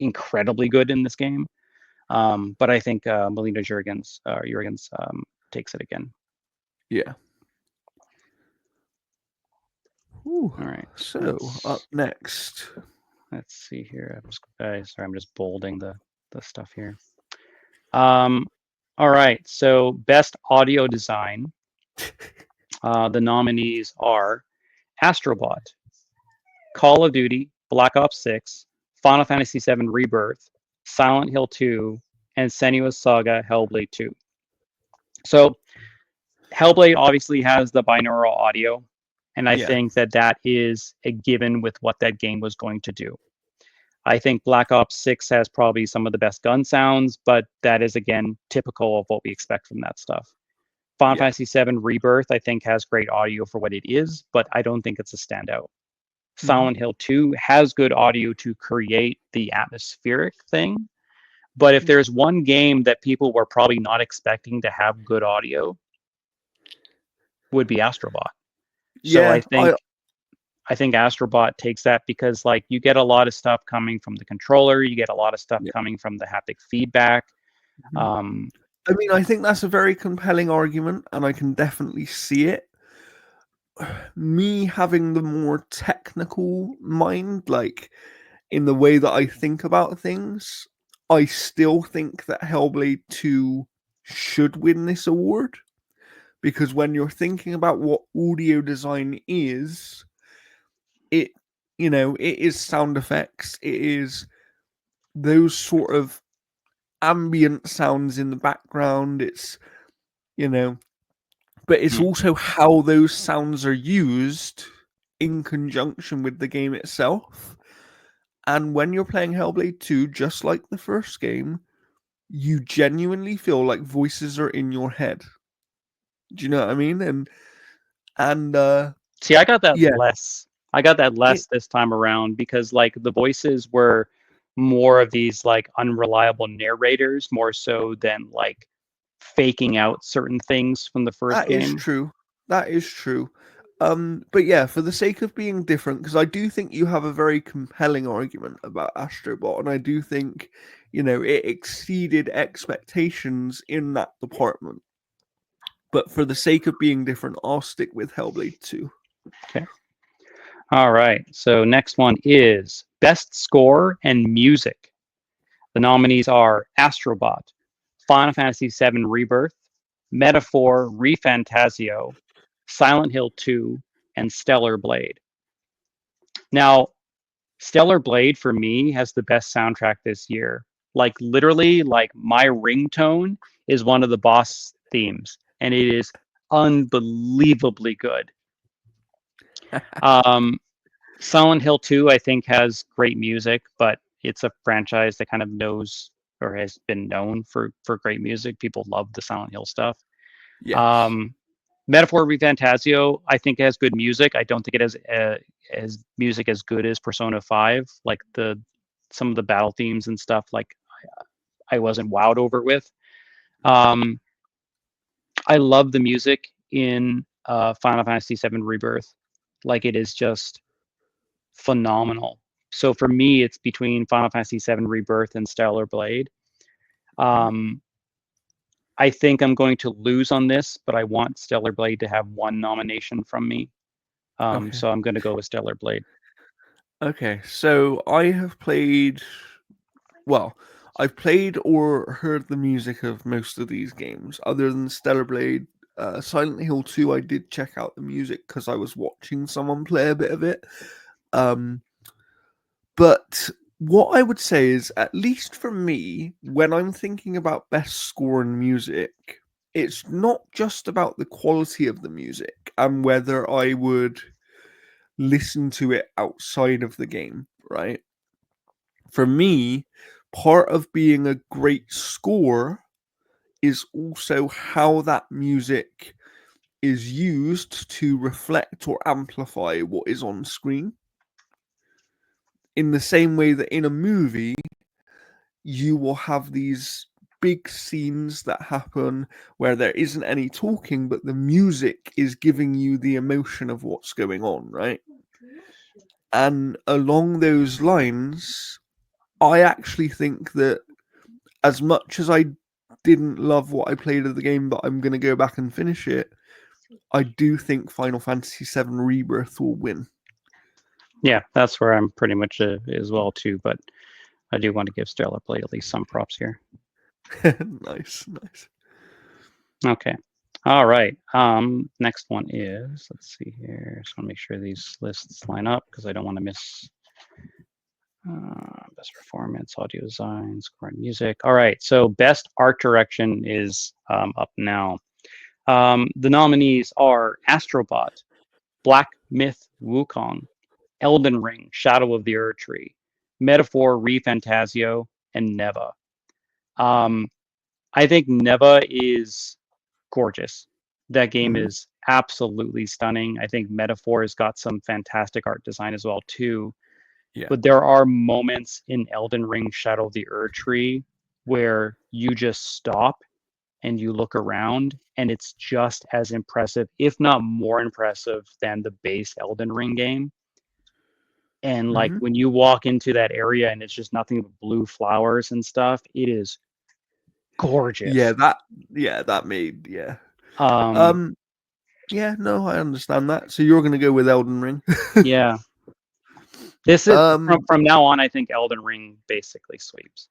incredibly good in this game. But I think Melina Jurgens takes it again. Yeah. Ooh. All right, So up next. let's see here. Sorry, I'm just bolding the stuff here. Um, all right, so best audio design. The nominees are Astrobot, Call of Duty, Black Ops 6, Final Fantasy VII Rebirth, Silent Hill 2, and Senua's Saga Hellblade 2. So Hellblade obviously has the binaural audio, and I Yeah. think that that is a given with what that game was going to do. I think Black Ops 6 has probably some of the best gun sounds, but that is again typical of what we expect from that stuff. Final Yeah. Fantasy VII Rebirth, I think, has great audio for what it is, but I don't think it's a standout. Hmm. Silent Hill 2 has good audio to create the atmospheric thing, but if there's one game that people were probably not expecting to have good audio, would be Astrobot. So Yeah. I think Astrobot takes that because like you get a lot of stuff coming from the controller, you get a lot of stuff Yeah. coming from the haptic feedback. Mhm. Um, I mean, I think that's a very compelling argument, and I can definitely see it. Me having the more technical mind, like in the way that I think about things, I still think that Hellblade 2 should win this award because when you're thinking about what audio design is, it it is sound effects, it is those sort of ambient sounds in the background, it's you know, but it's hmm, also how those sounds are used in conjunction with the game itself. And when you're playing Hellblade 2, just like the first game, you genuinely feel like voices are in your head. Do you know what I mean? And See, I got that yeah, less. I got that it less this time around because like the voices were more of these like unreliable narrators more so than like faking out certain things from the first that is game. true. That is true. But yeah, for the sake of being different, because I do think you have a very compelling argument about Astrobot, and I do think, it exceeded expectations in that department. But for the sake of being different, I'll stick with Hellblade 2. Okay. All right. So next one is best score and music. The nominees are Astrobot, Final Fantasy VII Rebirth, Metaphor Refantasio, Silent Hill 2, and Stellar Blade. Now, Stellar Blade for me has the best soundtrack this year. Like literally, like my ringtone is one of the boss themes, and it is unbelievably good. Um, Silent Hill 2, I think, has great music, but it's a franchise that kind of knows or has been known for great music. People love the Silent Hill stuff. Yes. Um, Metaphor Refantasio, I think it has good music. I don't think it has as music as good as Persona 5. Like the some of the battle themes and stuff, like I wasn't wowed over with. Um, I love the music in Final Fantasy VII Rebirth. Like it is just phenomenal. So for me, it's between Final Fantasy VII Rebirth and Stellar Blade. Um, I think I'm going to lose on this, but I want Stellar Blade to have one nomination from me. Okay. So I'm going to go with Stellar Blade. Okay. So I have played. Well, I've played or heard the music of most of these games, other than Stellar Blade. Silent Hill 2, I did check out the music because I was watching someone play a bit of it. Um, but what I would say is, at least for me, when I'm thinking about best score and music, it's not just about the quality of the music and whether I would listen to it outside of the game, right? For me, part of being a great score is also how that music is used to reflect or amplify what is on screen. In the same way that in a movie, you will have these big scenes that happen where there isn't any talking, but the music is giving you the emotion of what's going on, right? And along those lines, I actually think that as much as I didn't love what I played of the game, but I'm going to go back and finish it, I do think Final Fantasy VII Rebirth will win. Yeah, that's where I'm pretty much as well too. But I do want to give Stellar Blade at least some props here. Nice, nice. Okay. All right. Next one is, let's see here. Just want to make sure these lists line up because I don't want to miss best performance, audio design, score and music. All right. So best art direction is up now. The nominees are Astrobot, Black Myth Wukong, Elden Ring, Shadow of the Ur Tree, Metaphor ReFantasio, and Neva. I think Neva is gorgeous. That game Mm-hmm. is absolutely stunning. I think Metaphor has got some fantastic art design as well too. Yeah. But there are moments in Elden Ring Shadow of the Ur Tree where you just stop and you look around and it's just as impressive, if not more impressive than the base Elden Ring game. And like Mm-hmm. when you walk into that area and it's just nothing but blue flowers and stuff, it is Yeah, gorgeous. that made, yeah. Um, Um, yeah, no, I understand that. So you're gonna go with Elden Ring. yeah, this is um, from now on. I think Elden Ring basically sweeps.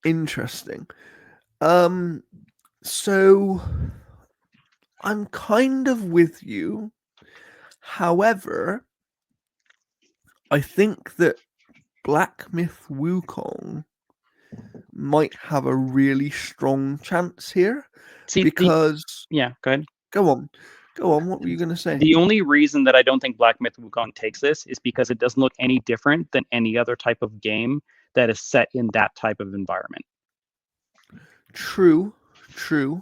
interesting. Um, so I'm kind of with you. However, I think that Black Myth Wukong might have a really strong chance here See, because yeah, go ahead. go on, go on. What were you gonna say? The only reason that I don't think Black Myth Wukong takes this is because it doesn't look any different than any other type of game that is set in that type of environment. True, true.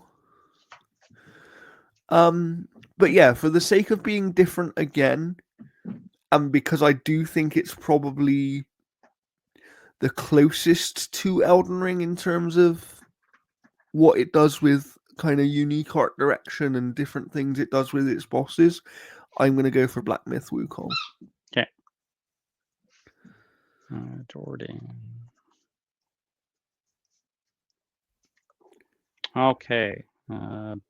Um, but yeah, for the sake of being different again, and because I do think it's probably the closest to Elden Ring in terms of what it does with kind of unique art direction and different things it does with its bosses, I'm going to go for Black Myth Wukong. Okay. Jordan. Okay.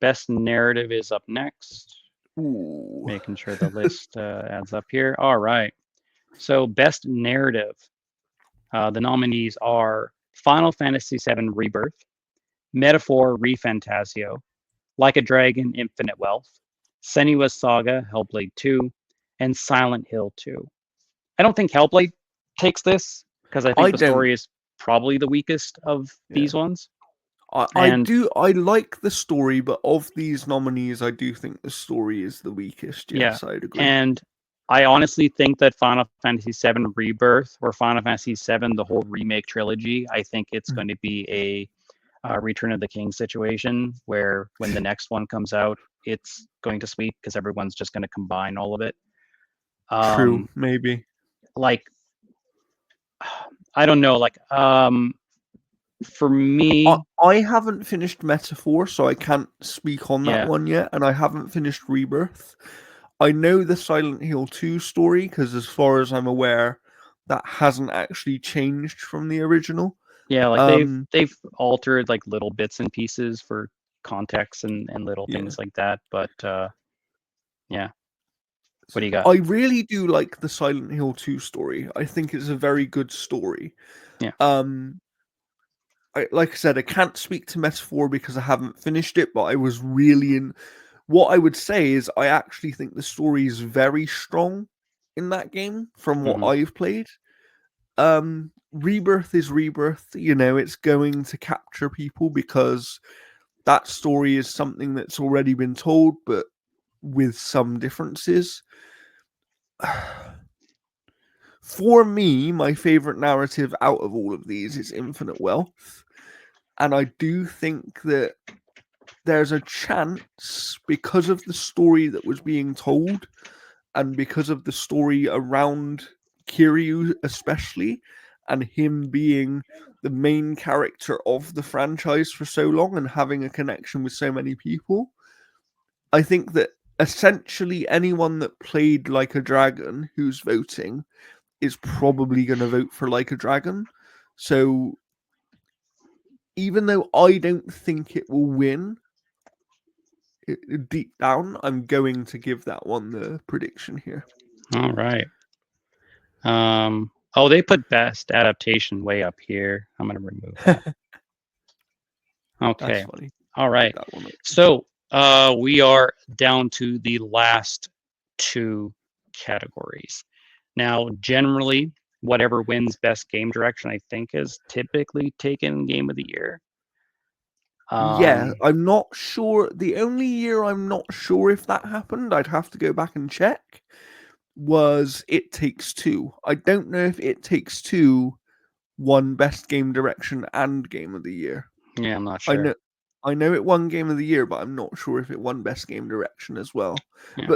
Best narrative is up next. Ooh. Making sure the list adds up here. All right. So, best narrative. The nominees are Final Fantasy VII Rebirth, Metaphor ReFantasio, Like a Dragon Infinite Wealth, Senua's Saga Hellblade 2, and Silent Hill 2. I don't think Hellblade takes this because I think I the don't. story is probably the weakest of Yeah. these ones. I And do. I like the story, but of these nominees, I do think the story is the weakest. yeah, Yes, I'd agree. and I honestly think that Final Fantasy VII Rebirth or Final Fantasy VII, the whole remake trilogy, I think it's Mm. going to be a Return of the King situation where when the next one comes out, it's going to sweep because everyone's just going to combine all of it. True, Um, maybe. like I don't know, like for I, me, I haven't finished Metaphor, so I can't speak on that yeah, one yet, and I haven't finished Rebirth. I know the Silent Hill 2 story because, as far as I'm aware, that hasn't actually changed from the original. Yeah, like Um, they've altered like little bits and pieces for context and little yeah. things like that. But yeah, what do you got? I really do like the Silent Hill 2 story. I think it's a very good story. Yeah. Um, like I said, I can't speak to Metaphor because I haven't finished it, but I was really in. What I would say is, I actually think the story is very strong in that game from what Hmm. I've played. Rebirth is Rebirth, it's going to capture people because that story is something that's already been told, but with some differences. For me, my favorite narrative out of all of these is Infinite Wealth. And I do think that there's a chance, because of the story that was being told and because of the story around Kiryu, especially, and him being the main character of the franchise for so long and having a connection with so many people, I think that essentially anyone that played Like a Dragon who's voting is probably going to vote for Like a Dragon. So even though I don't think it will win, deep down, I'm going to give that one the prediction here. All right. Oh, they put best adaptation way up here. I'm gonna remove that. That's Okay. funny. All Take right. that one. So we are down to the last two categories. Now, generally, whatever wins best game direction, I think, is typically taken game of the year. Yeah, Um, I'm not sure. The only year I'm not sure if that happened, I'd have to go back and check, was It Takes Two. I don't know if It Takes Two won Best Game Direction and Game of the Year. yeah, I'm not I sure. know I know it won Game of the Year, but I'm not sure if it won Best Game Direction as well. Yeah.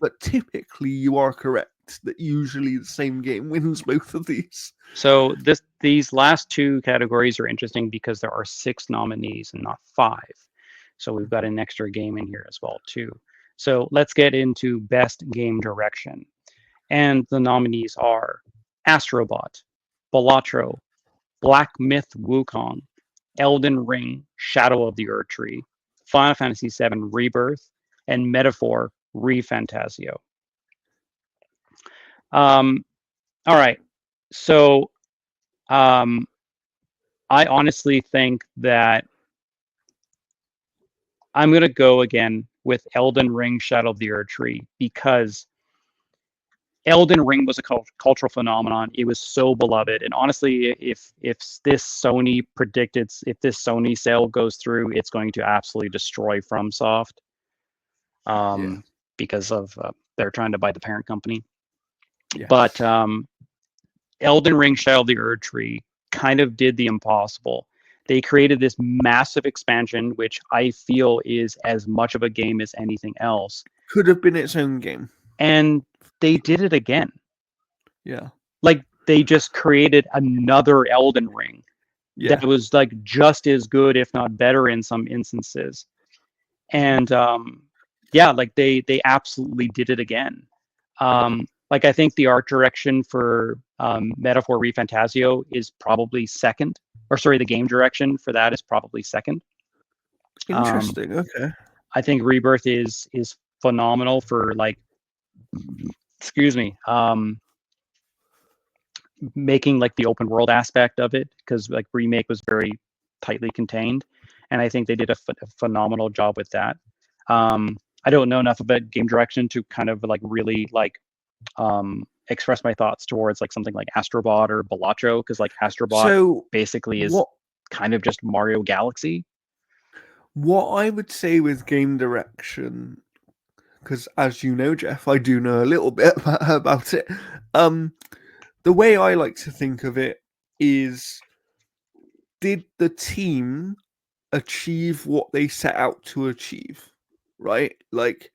But typically you are correct that usually the same game wins both of these. So these last two categories are interesting because there are 6 nominees and not 5. So we've got an extra game in here as well too. So let's get into best game direction. And the nominees are Astrobot, Balatro, Black Myth Wukong, Elden Ring, Shadow of the Erd Tree, Final Fantasy VII Rebirth, and Metaphor ReFantasio. All right. So um, I honestly think that I'm going to go again with Elden Ring, Shadow of the Erd Tree, because Elden Ring was a cultural phenomenon. It was so beloved, and honestly, if this Sony predicted, if this Sony sale goes through, it's going to absolutely destroy FromSoft, Yeah. because of they're trying to buy the parent company. But Yes. Elden Ring, Shadow of the Erd Tree kind of did the impossible. They created this massive expansion, which I feel is as much of a game as anything else, Could have been its own game. and they did it again. Yeah. Like they just created another Elden Ring that Yeah. was like just as good, if not better, in some instances. And yeah, like they absolutely did it again. Like I think the art direction for Metaphor ReFantasio is probably second, or sorry, the game direction for that is probably second. Um, Interesting. Okay. I think Rebirth is phenomenal for like, excuse me, making like the open world aspect of it, because like Remake was very tightly contained, and I think they did a phenomenal job with that. I don't know enough about game direction to kind of like really like express my thoughts towards like something like Astrobot or Balatro, because like Astrobot So basically is what kind of just Mario Galaxy. what I would say with game direction, because as you know, Jeff, I do know a little bit about it. Um, the way I like to think of it is, did the team achieve what they set out to achieve? Right? Like,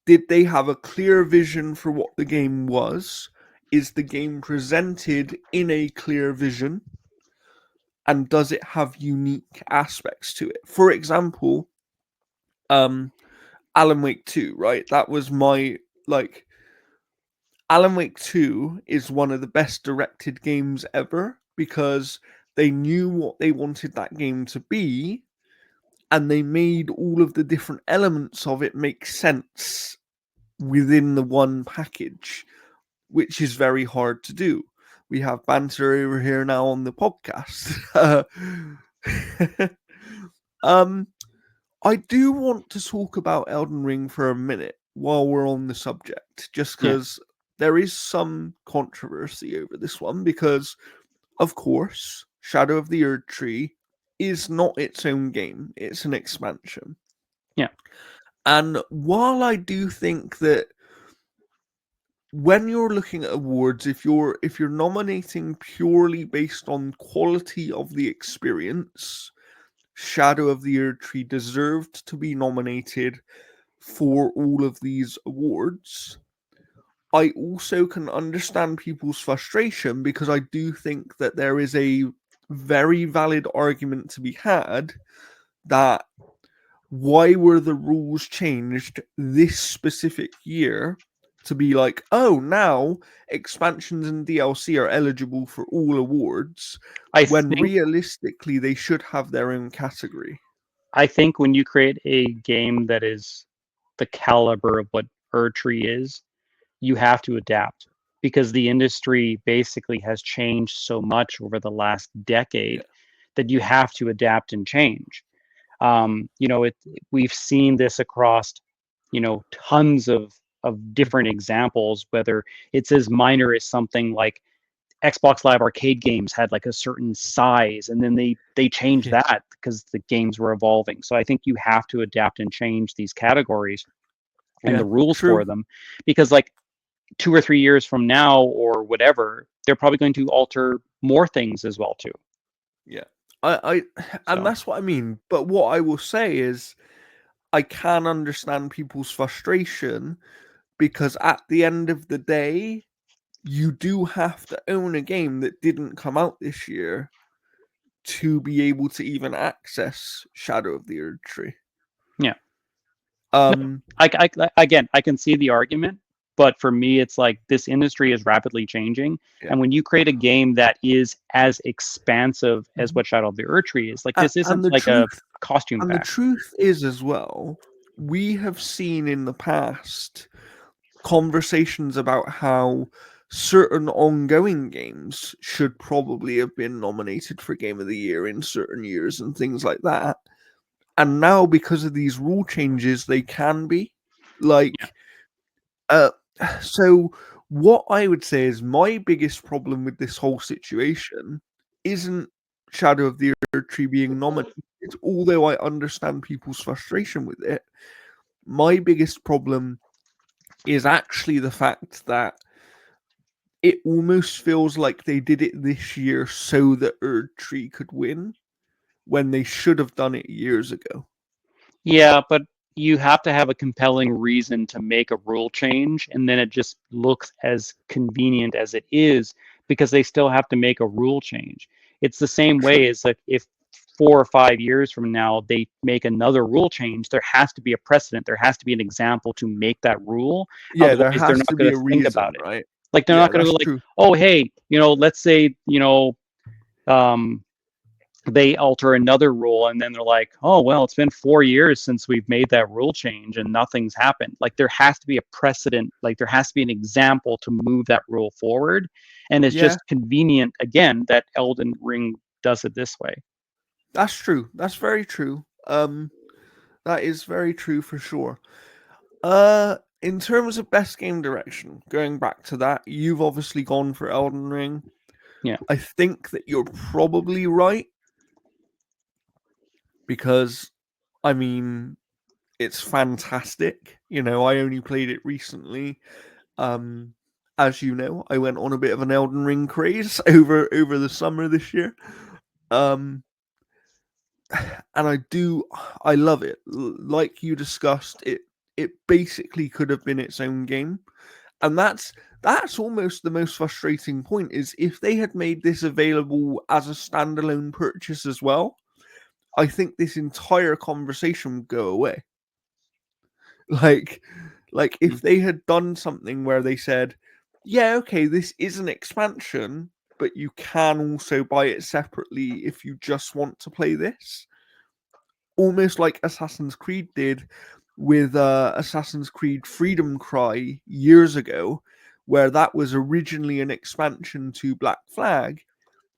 did they have a clear vision for what the game was? Is the game presented in a clear vision? And does it have unique aspects to it? For example, um, Alan Wake 2, right? That was my like Alan Wake 2 is one of the best directed games ever because they knew what they wanted that game to be and they made all of the different elements of it make sense within the one package, which is very hard to do. We have banter over here now on the podcast. um, I do want to talk about Elden Ring for a minute while we're on the subject, just Yeah, because there is some controversy over this one. Because, of course, Shadow of the Erd Tree is not its own game; it's an expansion. yeah, And while I do think that when you're looking at awards, if you're nominating purely based on quality of the experience, Shadow of the Erd Tree deserved to be nominated for all of these awards. I also can understand people's frustration because I do think that there is a very valid argument to be had that why were the rules changed this specific year to be like, oh, now expansions and DLC are eligible for all awards I when think realistically they should have their own category. I think when you create a game that is the caliber of what Erdtree is, you have to adapt because the industry basically has changed so much over the last Yeah. decade that you have to adapt and change. We've seen this across, tons of different examples, whether it's as minor as something like Xbox Live Arcade games had like a certain size, and then they changed Yeah. that because the games were evolving. So I think you have to adapt and change these categories and Yeah. the rules for True. them, because like 2 or 3 years from now or whatever, they're probably going to alter more things as well too. Yeah. And So that's what I mean. But what I will say is I can understand people's frustration because at the end of the day, you do have to own a game that didn't come out this year to be able to even access Shadow of the Erd Tree. yeah, no, Um, again, I can see the argument, but for me, it's like this industry is rapidly changing, yeah. and when you create a game that is as expansive as Mhm. what Shadow of the Erd Tree is, like this And isn't the like a truth costume and the pack. truth is as well, we have seen in the past conversations about how certain ongoing games should probably have been nominated for Game of the Year in certain years and things like that. And now, because of these rule changes, they can be. Yeah, Like, uh, so what I would say is my biggest problem with this whole situation isn't Shadow of the Erd Tree being nominated, although I understand people's frustration with it. My biggest problem is actually the fact that it almost feels like they did it this year so that Erd Tree could win when they should have done it years ago. yeah, but you have to have a compelling reason to make a rule change, and then it just looks as convenient as it is because they still have to make a rule change. It's the same True. way as like if 4 or 5 years from now they make another rule change, there has to be a precedent. There has to be an example to make that rule. Yeah, there Otherwise, they're has not to going be a to think reason, about it. right? Like they're Yeah, not going to that's go like, true. oh, hey, let's say, um, they alter another rule and then they're like, oh well, it's been 4 years since we've made that rule change and nothing's happened. Like there has to be a precedent, like there has to be an example to move that rule forward, and it's Yeah, just convenient again that Elden Ring does it this way. that's true. That's very true. That is very true for sure. In terms of best game direction, going back to that, you've obviously gone for Elden Ring. Yeah, I think that you're probably right because, I mean, it's fantastic. I only played it recently. Um, as you know, I went on a bit of an Elden Ring craze over the summer this year. Um, and I love it. Like you discussed, it basically could have been its own game, and that's almost the most frustrating point. Is if they had made this available as a standalone purchase as well, I think this entire conversation would go away. Like, like Mm. if they had done something where they said, "Yeah, okay, this is an expansion, but you can also buy it separately if you just want to play this," almost like Assassin's Creed did with Assassin's Creed Freedom Cry years ago, where that was originally an expansion to Black Flag,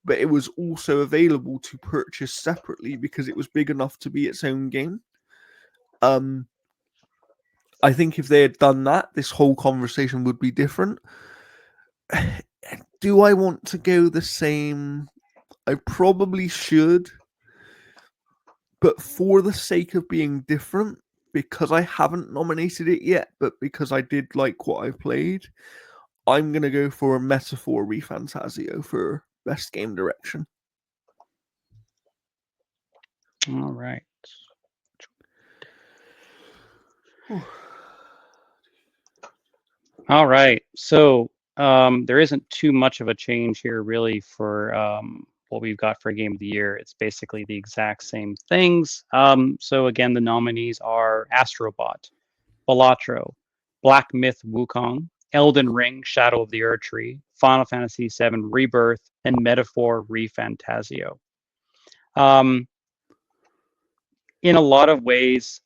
but it was also available to purchase separately because it was big enough to be its own game. Um, I think if they had done that, this whole conversation would be different. Do I want to go the same? I probably should, but for the sake of being different, because I haven't nominated it yet, but because I did like what I played, I'm gonna go for Metaphor ReFantasio for best game direction. All right. All right. So there isn't too much of a change here, really, for what we've got for Game of the Year. It's basically the exact same things. So again, the nominees are Astrobot, Balatro, Black Myth Wukong, Elden Ring, Shadow of the Erdtree, Final Fantasy VII Rebirth, and Metaphor ReFantasio. Um, in a lot of ways,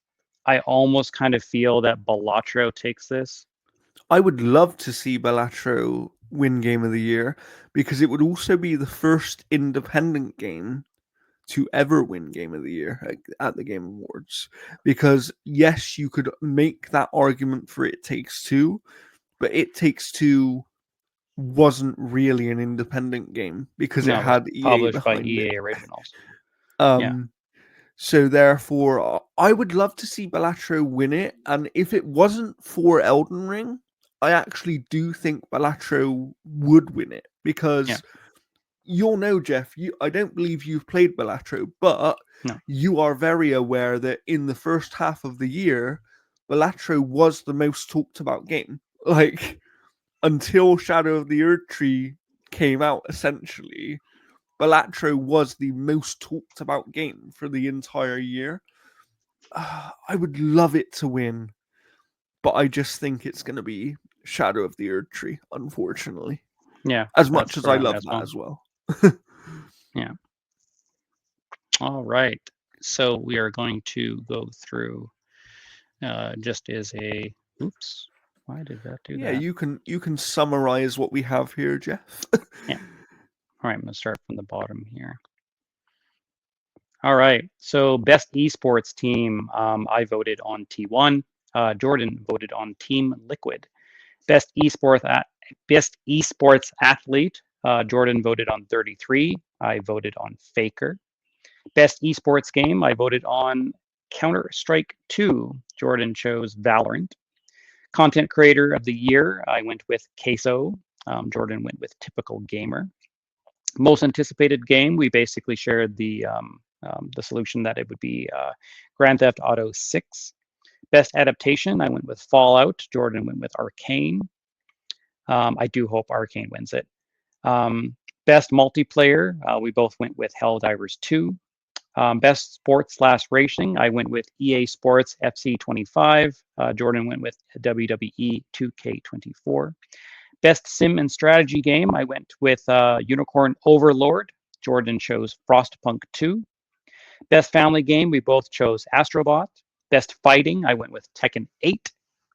I almost kind of feel that Balatro takes this. I would love to see Balatro win Game of the Year because it would also be the first independent game to ever win Game of the Year at the Game Awards. Because yes, you could make that argument for It Takes Two, but It Takes Two wasn't really an independent game because it No, it was had EA published by behind it. EA Originals. Yeah, Um, so therefore, I would love to see Balatro win it, and if it wasn't for Elden Ring, I actually do think Balatro would win it yeah, because you'll know, Jeff. I don't believe you've played Balatro, but no, you are very aware that in the first half of the year, Balatro was the most talked about game. Like until Shadow of the Erdtree came out, essentially, Balatro was the most talked about game for the entire year. I would love it to win, but I just think it's going to be Shadow of the Erdtree, unfortunately. yeah, As much that's as where I I'm love at as that well. as well. Yeah. All right. So we are going to go through just as a, oops, why did that do Yeah, that? you can summarize what we have here, Jeff. Yeah. All right, I'm going to start from the bottom here. All right. So best esports team, I voted on T1. Jordan voted on Team Liquid. Best esports athlete, Jordan voted on 33. I voted on Faker. Best esports game, I voted on Counter Strike 2. Jordan chose Valorant. Content creator of the year, I went with Queso. Jordan went with Typical Gamer. Most anticipated game, we basically shared the solution that it would be Grand Theft Auto 6. Best adaptation, I went with Fallout. Jordan went with Arcane. I do hope Arcane wins it. Um, best multiplayer, we both went with Helldivers 2. Best sports slash racing, I went with EA Sports FC25. Jordan went with WWE 2K24. Best sim and strategy game, I went with Unicorn Overlord. Jordan chose Frostpunk 2. Best family game, we both chose Astrobot. Best fighting, I went with Tekken 8.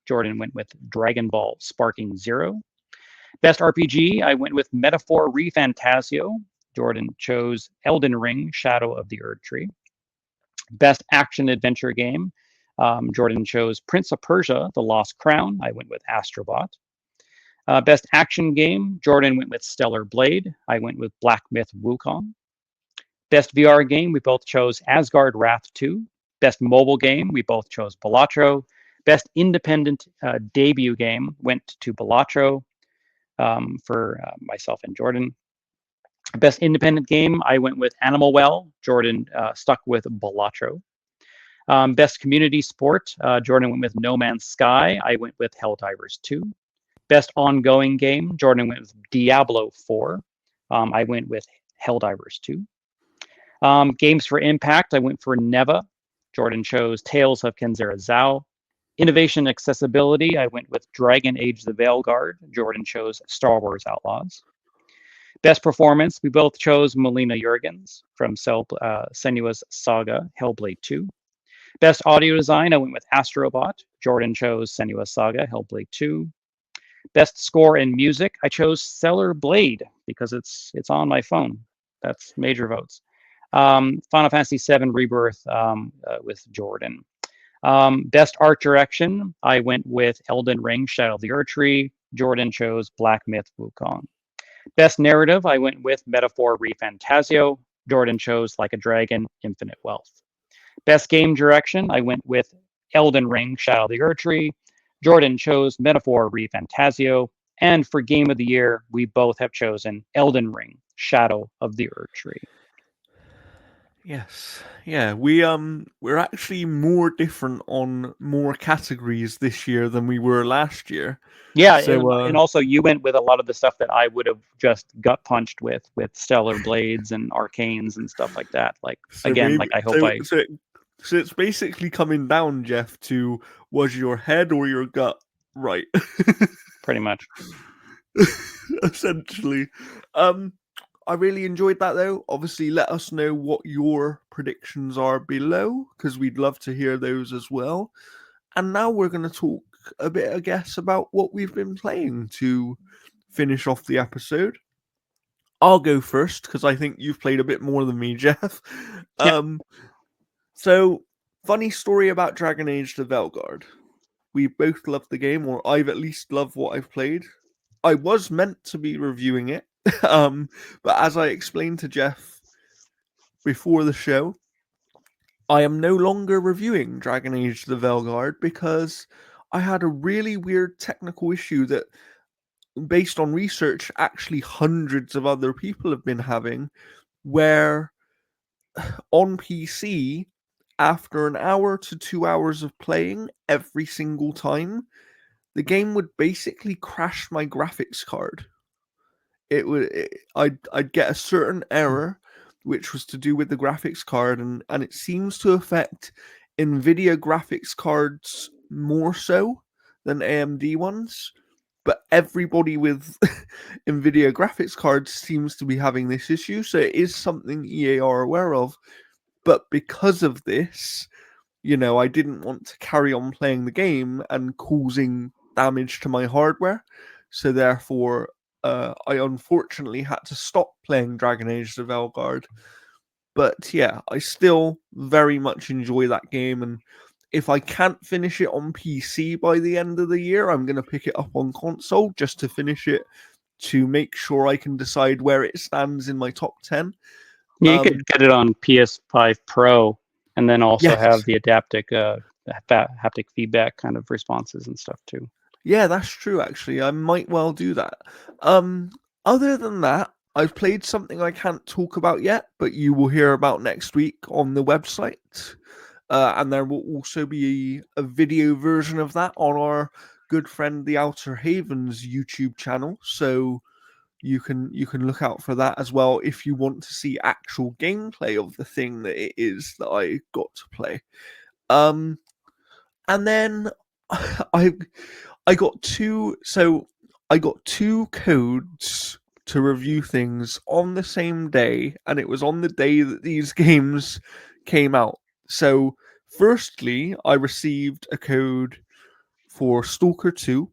Jordan went with Dragon Ball Sparking Zero. Best RPG, I went with Metaphor ReFantasio. Jordan chose Elden Ring Shadow of the Erdtree. Best action adventure game, Jordan chose Prince of Persia The Lost Crown. I went with Astrobot. Best action game, Jordan went with Stellar Blade. I went with Black Myth Wukong. Best VR game, we both chose Asgard Wrath 2. Best mobile game, we both chose Balatro. Best independent debut game went to Balatro for myself and Jordan. Best independent game, I went with Animal Well. Jordan stuck with Balatro. Best community sport, Jordan went with No Man's Sky. I went with Helldivers 2. Best ongoing game, Jordan went with Diablo 4. I went with Helldivers 2. Games for Impact, I went for Neva. Jordan chose Tales of Kenzera Zao. Innovation and accessibility, I went with Dragon Age the Veilguard. Jordan chose Star Wars Outlaws. Best performance, we both chose Melina Jurgens from Senua's Saga Hellblade 2. Best audio design, I went with Astrobot. Jordan chose Senua's Saga Hellblade 2. Best score and music, I chose Stellar Blade because it's on my phone. That's major votes. Final Fantasy VII Rebirth with Jordan. Best art direction, I went with Elden Ring Shadow of the Erdtree. Jordan chose Black Myth Wukong. Best narrative, I went with Metaphor ReFantasio. Jordan chose Like a Dragon Infinite Wealth. Best game direction, I went with Elden Ring Shadow of the Erdtree. Jordan chose Metaphor ReFantasio. And for game of the year, we both have chosen Elden Ring Shadow of the Erdtree. Yes. Yeah, we're actually more different on more categories this year than we were last year. Yeah, So and also you went with a lot of the stuff that I would have just gut punched with Stellar Blades and Arcanes and stuff like that. Like so again, maybe like I hope I so it's basically coming down, Jeff, to was your head or your gut right? pretty much. Essentially. Um I really enjoyed that though. Obviously, let us know what your predictions are below because we'd love to hear those as well. And now we're going to talk a bit, I guess, about what we've been playing to finish off the episode. I'll go first because I think you've played a bit more than me, Jeff. Yeah. Um, so, funny story about Dragon Age the Veilguard. We both love the game, or I've at least loved what I've played. I was meant to be reviewing it, but as I explained to Jeff before the show, I am no longer reviewing Dragon Age the Veilguard because I had a really weird technical issue that, based on research, actually hundreds of other people have been having, where on PC, after an hour to 2 hours of playing every single time, the game would basically crash my graphics card. I'd get a certain error which was to do with the graphics card, and it seems to affect Nvidia graphics cards more so than AMD ones, but everybody with Nvidia graphics cards seems to be having this issue, so it is something EA are aware of. But because of this, I didn't want to carry on playing the game and causing damage to my hardware. So therefore, I unfortunately had to stop playing Dragon Age the Veilguard. But yeah, I still very much enjoy that game, and if I can't finish it on PC by the end of the year, I'm going to pick it up on console just to finish it to make sure I can decide where it stands in my top 10. Yeah, you could get it on PS5 Pro and then also have Yes. the haptic feedback kind of responses and stuff too. Yeah, that's true actually. I might well do that. Um Other than that, I've played something I can't talk about yet, but you will hear about next week on the website. And there will also be a video version of that on our good friend the Outer Havens YouTube channel. So you can look out for that as well if you want to see actual gameplay of the thing that it is that I got to play. Um and then I I got two codes to review things on the same day, and it was on the day that these games came out. So firstly, I received a code for Stalker 2,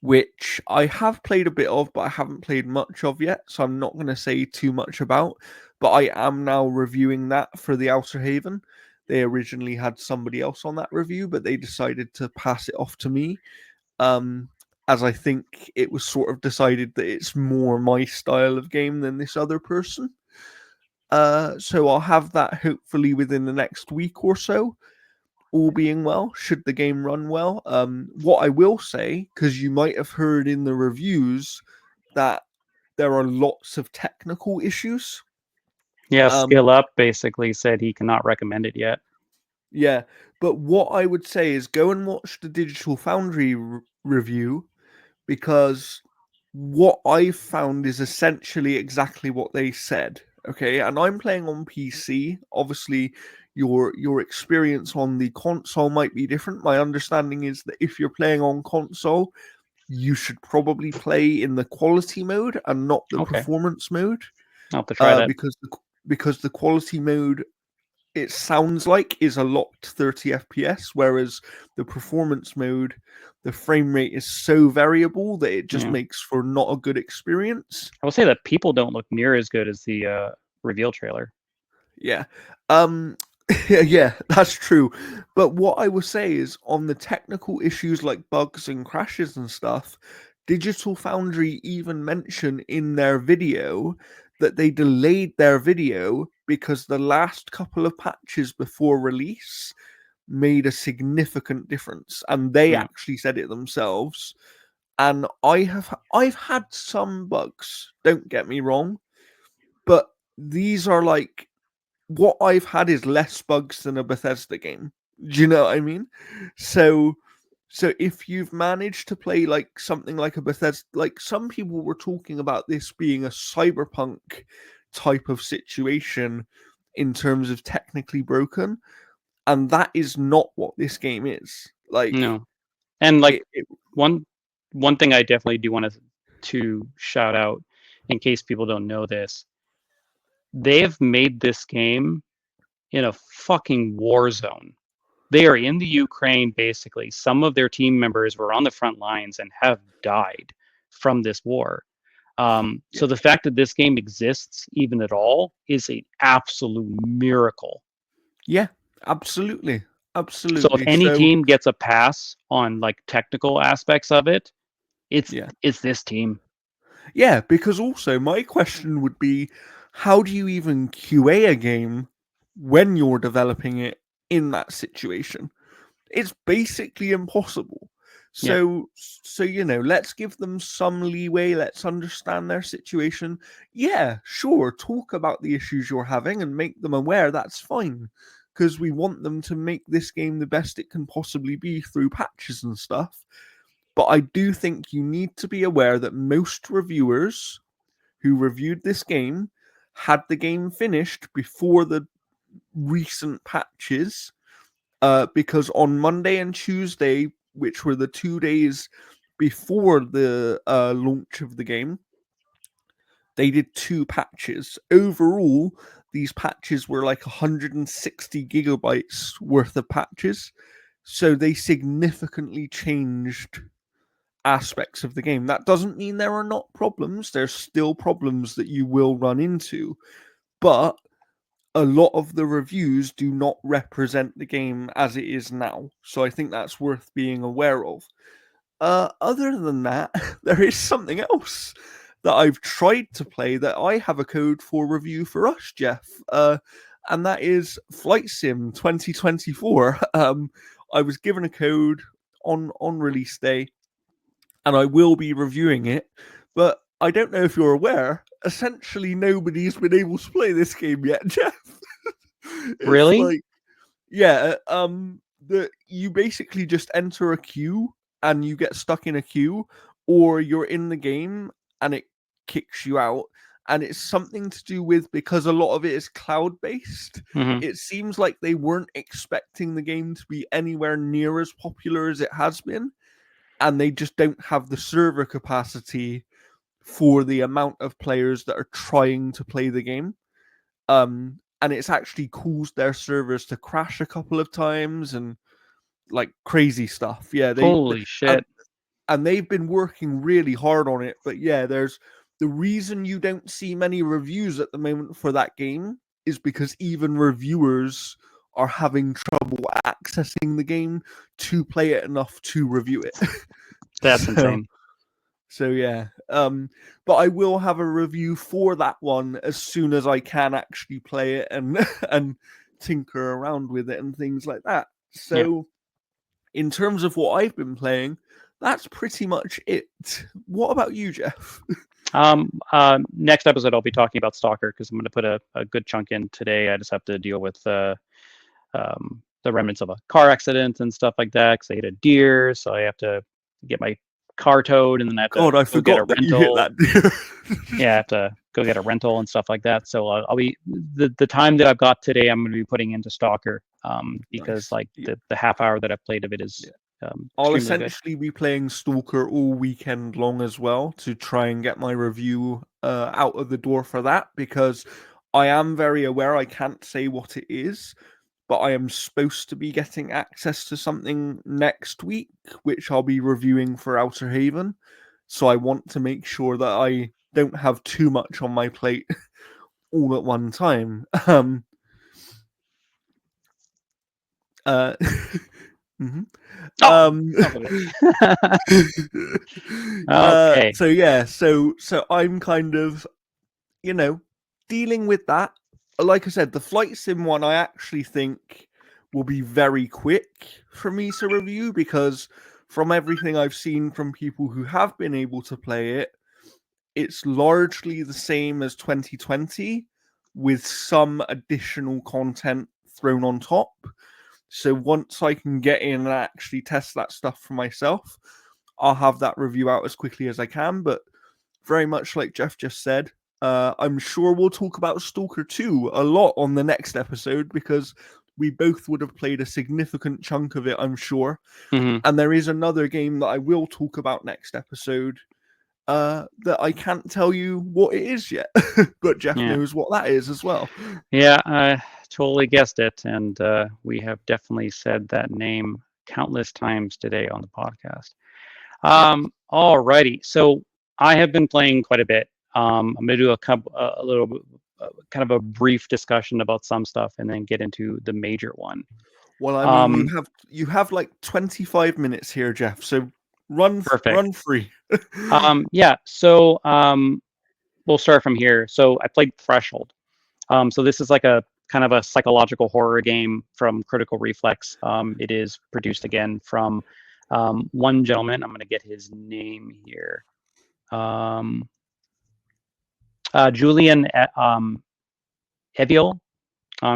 which I have played a bit of, but I haven't played much of yet, so I'm not going to say too much about. But I am now reviewing that for the Outer Haven. They originally had somebody else on that review, but they decided to pass it off to me, um, as I think it was sort of decided that it's more my style of game than this other person. So I'll have that hopefully within the next week or so, all being well, should the game run well. What I will say, because you might have heard in the reviews that there are lots of technical issues. Yeah, Um, Skill Up basically said he cannot recommend it yet. yeah, but what I would say is go and watch the Digital Foundry review, because what I found is essentially exactly what they said. Okay, and I'm playing on PC. Obviously, your experience on the console might be different. My understanding is that if you're playing on console, you should probably play in the quality mode and not the Okay, performance mode, I'll have to try that. because the quality mode, it sounds like, is a locked 30 FPS, whereas the performance mode, the frame rate is so variable that it just Yeah, makes for not a good experience. I will say that people don't look near as good as the reveal trailer. Yeah. Um yeah, that's true. But what I will say is, on the technical issues like bugs and crashes and stuff, Digital Foundry even mention in their video that they delayed their video because the last couple of patches before release made a significant difference, and they Yeah, actually said it themselves. And I've had some bugs, don't get me wrong, but these are like, what I've had is less bugs than a Bethesda game. Do you know what I mean? So if you've managed to play like something like a Bethesda, like some people were talking about this being a cyberpunk type of situation in terms of technically broken, and that is not what this game is. Like no, and like it one one thing I definitely do want to shout out, in case people don't know this, they have made this game in a fucking war zone. They are in the Ukraine, basically. Some of their team members were on the front lines and have died from this war. yeah, So the fact that this game exists even at all is an absolute miracle. yeah, absolutely, So if absolutely. any So team gets a pass on like technical aspects of it, it's yeah. it's this team. Yeah, because also my question would be, how do you even QA a game when you're developing it in that situation? It's basically impossible. Yeah, So let's give them some leeway, let's understand their situation. Yeah, sure, talk about the issues you're having and make them aware, that's fine. Because we want them to make this game the best it can possibly be through patches and stuff. But I do think you need to be aware that most reviewers who reviewed this game had the game finished before the recent patches, because on Monday and Tuesday, which were the 2 days before the launch of the game, they did two patches. Overall, these patches were like 160 gigabytes worth of patches. So they significantly changed aspects of the game. That doesn't mean there are not problems. There's still problems that you will run into, but a lot of the reviews do not represent the game as it is now. So I think that's worth being aware of. Other than that, there is something else that I've tried to play that I have a code for review for us, Jeff. And that is Flight Sim 2024. I was given a code on release day, and I will be reviewing it. But I don't know if you're aware. Essentially, nobody's been able to play this game yet, Jeff. It's really? like, yeah, the you basically just enter a queue and you get stuck in a queue, or you're in the game and it kicks you out. And it's something to do with, because a lot of it is cloud based. Hmm. It seems like they weren't expecting the game to be anywhere near as popular as it has been, and they just don't have the server capacity for the amount of players that are trying to play the game. And it's actually caused their servers to crash a couple of times and like crazy stuff. Yeah, Holy and shit. and they've been working really hard on it. But yeah, there's the reason you don't see many reviews at the moment for that game is because even reviewers are having trouble accessing the game to play it enough to review it. That's so insane. so yeah, but I will have a review for that one as soon as I can actually play it and and tinker around with it and things like that. Yeah. So in terms of what I've been playing, that's pretty much it. What about you, Jeff? Next episode I'll be talking about Stalker because I'm going to put a good chunk in today. I just have to deal with the remnants of a car accident and stuff like that because I hit a deer, so I have to get my car towed, and then I have to God, I go get a forgot that you hit rental. that deer. Yeah, I have to go get a rental and stuff like that. So I'll be the time that I've got today, I'm going to be putting into Stalker, because Nice. like Yeah, the half hour that I've played of it is yeah. I'll extremely good. essentially be playing Stalker all weekend long as well to try and get my review out of the door for that, because I am very aware I can't say what it is, but I am supposed to be getting access to something next week, which I'll be reviewing for Outer Haven. So I want to make sure that I don't have too much on my plate all at one time. Uh, mhm. Oh, um, son of a bitch. Okay. so yeah, so I'm kind of, you know, dealing with that. Like I said, the flight sim one I actually think will be very quick for me to review, because from everything I've seen from people who have been able to play it, it's largely the same as 2020 with some additional content thrown on top. So once I can get in and actually test that stuff for myself, I'll have that review out as quickly as I can. But very much like Jeff just said, I'm sure we'll talk about Stalker 2 a lot on the next episode, because we both would have played a significant chunk of it, I'm sure. Hmm. And there is another game that I will talk about next episode that I can't tell you what it is yet, but Jeff Yeah. knows what that is as well. Yeah, I totally guessed it, and we have definitely said that name countless times today on the podcast. Yep. Alrighty, so I have been playing quite a bit. I'm gonna do a little kind of a brief discussion about some stuff, and then get into the major one. Well, I mean, Um, you have like 25 minutes here, Jeff. So run Perfect. free. Yeah, so we'll start from here. So I played Threshold. So this is like a kind of a psychological horror game from Critical Reflex. It is produced again from one gentleman. I'm going to get his name here. Um, Julian Eviel.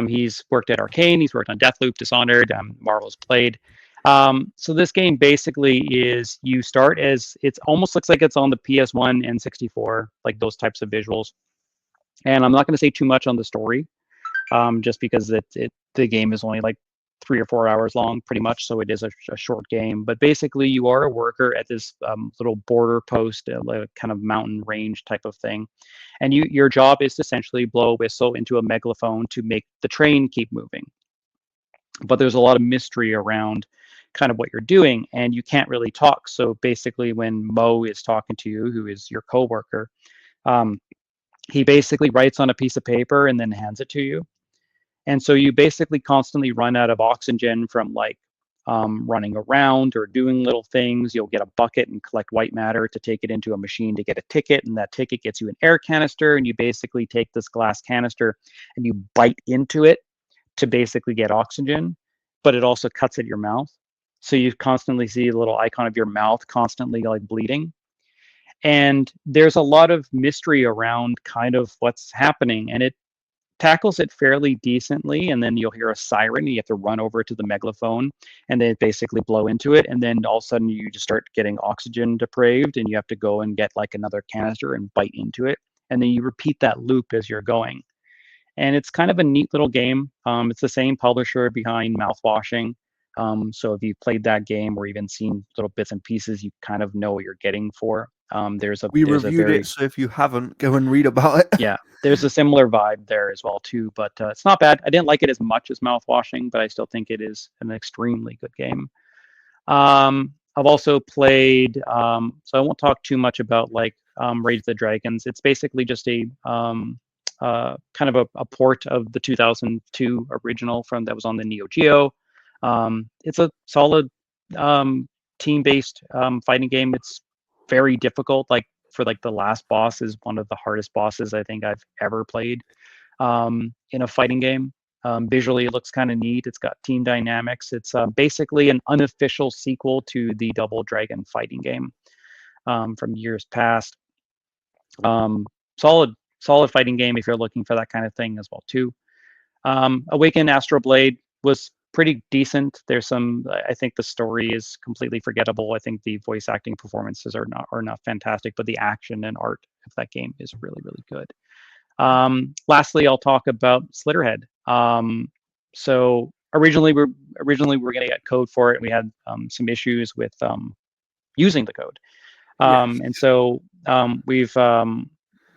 He's worked at Arcane. He's worked on Deathloop, Dishonored, Marvel's Played. So this game basically is you start as it's almost looks like it's on the PS1 and 64, like those types of visuals. And I'm not going to say too much on the story, just because the game is only like 3 or 4 hours long, pretty much. So it is a short game. But basically, you are a worker at this little border post, like a kind of mountain range type of thing, and your job is to essentially blow a whistle into a megaphone to make the train keep moving. But there's a lot of mystery around kind of what you're doing, and you can't really talk. So basically, when Mo is talking to you, who is your coworker, um, he basically writes on a piece of paper and then hands it to you. And so you basically constantly run out of oxygen from like running around or doing little things. You'll get a bucket and collect white matter to take it into a machine to get a ticket, and that ticket gets you an air canister. And you basically take this glass canister and you bite into it to basically get oxygen, but it also cuts at your mouth. So you constantly see a little icon of your mouth constantly like bleeding. And there's a lot of mystery around kind of what's happening. And it tackles it fairly decently, and then you'll hear a siren. You have to run over to the megaphone and then basically blow into it, and then all of a sudden you just start getting oxygen depraved, and you have to go and get like another canister and bite into it, and then you repeat that loop as you're going. And it's kind of a neat little game. It's the same publisher behind Mouthwashing. So if you've played that game or even seen little bits and pieces, you kind of know what you're getting for. We There's a reviewed it, very so if you haven't, go and read about it. yeah, there's a similar vibe there as well too, but it's not bad. I didn't like it as much as Mouthwashing, but I still think it is an extremely good game. I've also played, so I won't talk too much about like Rage of the Dragons. It's basically just a kind of a port of the 2002 original from that was on the Neo Geo. It's a solid team-based fighting game. It's very difficult. Like for like the last boss is one of the hardest bosses I think I've ever played in a fighting game. Visually, it looks kind of neat. It's got team dynamics. It's basically an unofficial sequel to the Double Dragon fighting game from years past. Um, solid fighting game if you're looking for that kind of thing as well too. Awaken Astral Blade was pretty decent. There's some. I think the story is completely forgettable. I think the voice acting performances are not fantastic, but the action and art of that game is really really good. Lastly, I'll talk about Slitterhead. So originally we're going to get code for it. We had some issues with using the code, Yes. and so we've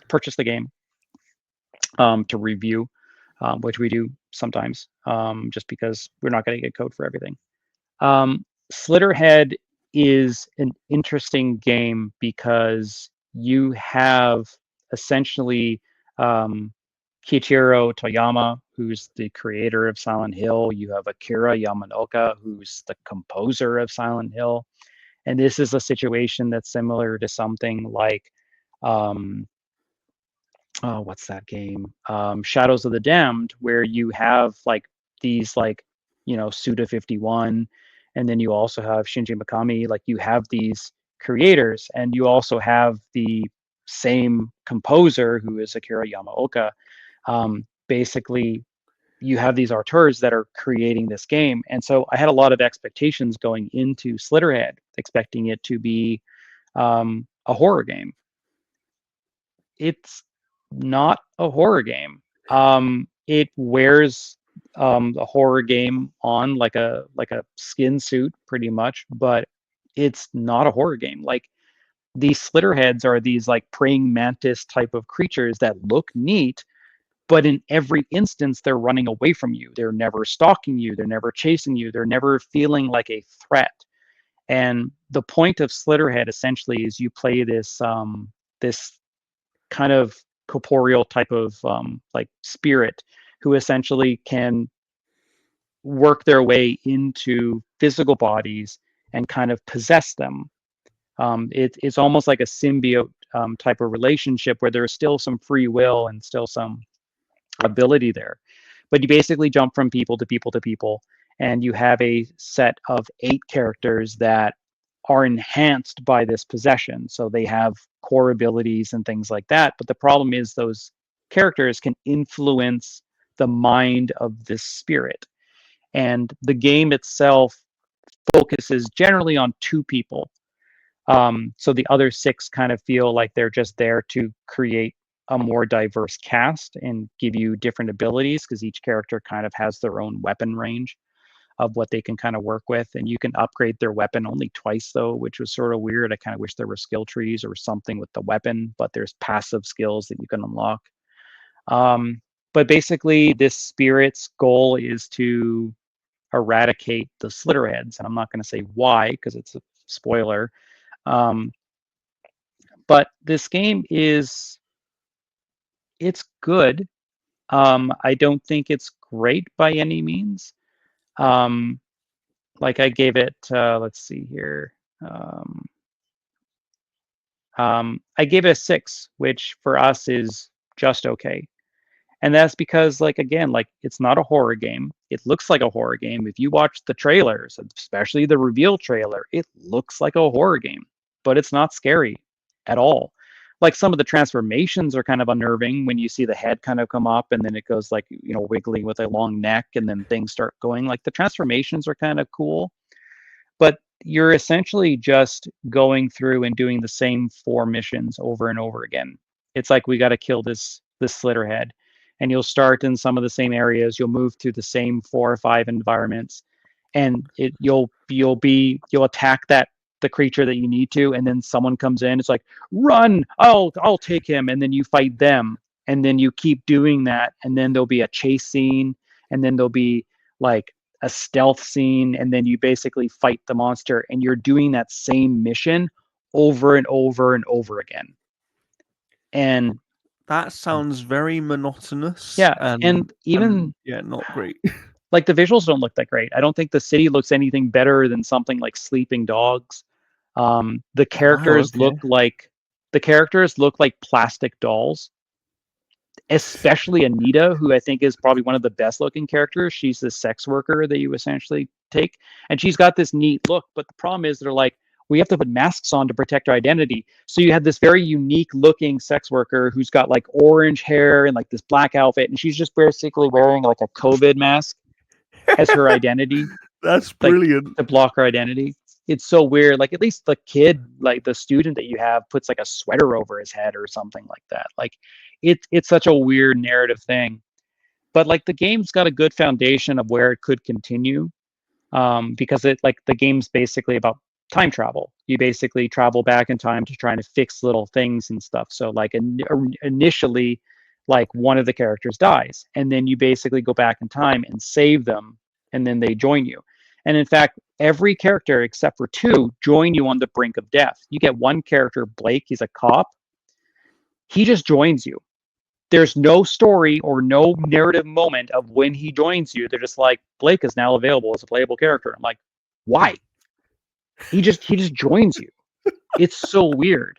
purchased the game to review, which we do sometimes, just because we're not going to get code for everything. Slitterhead is an interesting game because you have essentially Kiichiro Toyama, who's the creator of Silent Hill. You have Akira Yamaoka, who's the composer of Silent Hill. And this is a situation that's similar to something like um, what's that game? Shadows of the Damned, where you have like these like, Suda 51, and then you also have Shinji Mikami. Like you have these creators, and you also have the same composer who is Akira Yamaoka. Basically, you have these auteurs that are creating this game, and so I had a lot of expectations going into Slitterhead, expecting it to be a horror game. It's not a horror game. It wears a horror game on like a skin suit pretty much, but it's not a horror game. Like these slitterheads are these like praying mantis type of creatures that look neat, but in every instance they're running away from you. They're never stalking you, they're never chasing you, they're never feeling like a threat. And the point of Slitterhead essentially is you play this kind of corporeal type of like spirit who essentially can work their way into physical bodies and kind of possess them. It's almost like a symbiote type of relationship where there's still some free will and still some ability there. But you basically jump from people to people to people, and you have a set of 8 characters that are enhanced by this possession. So they have core abilities and things like that. But the problem is those characters can influence the mind of this spirit. And the game itself focuses generally on 2 people. So the other 6 kind of feel like they're just there to create a more diverse cast and give you different abilities, because each character kind of has their own weapon range of what they can kind of work with. And you can upgrade their weapon only twice though, which was sort of weird. I kind of wish there were skill trees or something with the weapon, but there's passive skills that you can unlock. But basically this spirit's goal is to eradicate the slitterheads, and I'm not going to say why because it's a spoiler. But this game it's good. I don't think it's great by any means. Like I gave it, let's see here. I gave it a 6, which for us is just okay. And that's because, like, again, like it's not a horror game. It looks like a horror game. If you watch the trailers, especially the reveal trailer, it looks like a horror game, but it's not scary at all. Like some of the transformations are kind of unnerving when you see the head kind of come up and then it goes like, wiggling with a long neck and then things start going. Like the transformations are kind of cool, but you're essentially just going through and doing the same 4 missions over and over again. It's like we got to kill this slitterhead, and you'll start in some of the same areas. You'll move through the same 4 or 5 environments, and you'll attack the creature that you need to, and then someone comes in. It's like, run! I'll take him, and then you fight them, and then you keep doing that, and then there'll be a chase scene, and then there'll be like a stealth scene, and then you basically fight the monster, and you're doing that same mission over and over and over again. And That sounds very monotonous yeah, and and even yeah, not great. like the visuals don't look that great. I don't think the city looks anything better than something like Sleeping Dogs. The Wow, characters okay. look like plastic dolls, especially Anita, who I think is probably one of the best looking characters. She's the sex worker that you essentially take, and she's got this neat look. But the problem is they're like, we have to put masks on to protect our identity. So you have this very unique looking sex worker who's got like orange hair and like this black outfit, and she's just basically wearing like a COVID mask. as her identity, That's like brilliant. to block her identity. It's so weird. Like at least the kid, like the student that you have, puts like a sweater over his head or something like that. Like it's such a weird narrative thing. But like the game's got a good foundation of where it could continue, because it like the game's basically about time travel. You basically travel back in time to try to fix little things and stuff. So like initially, like one of the characters dies, and then you basically go back in time and save them, and then they join you. And in fact, every character except for two join you on the brink of death. You get one character, Blake. He's a cop. He just joins you. There's no story or no narrative moment of when he joins you. They're just like, Blake is now available as a playable character. I'm like, why? He just joins you. It's so weird.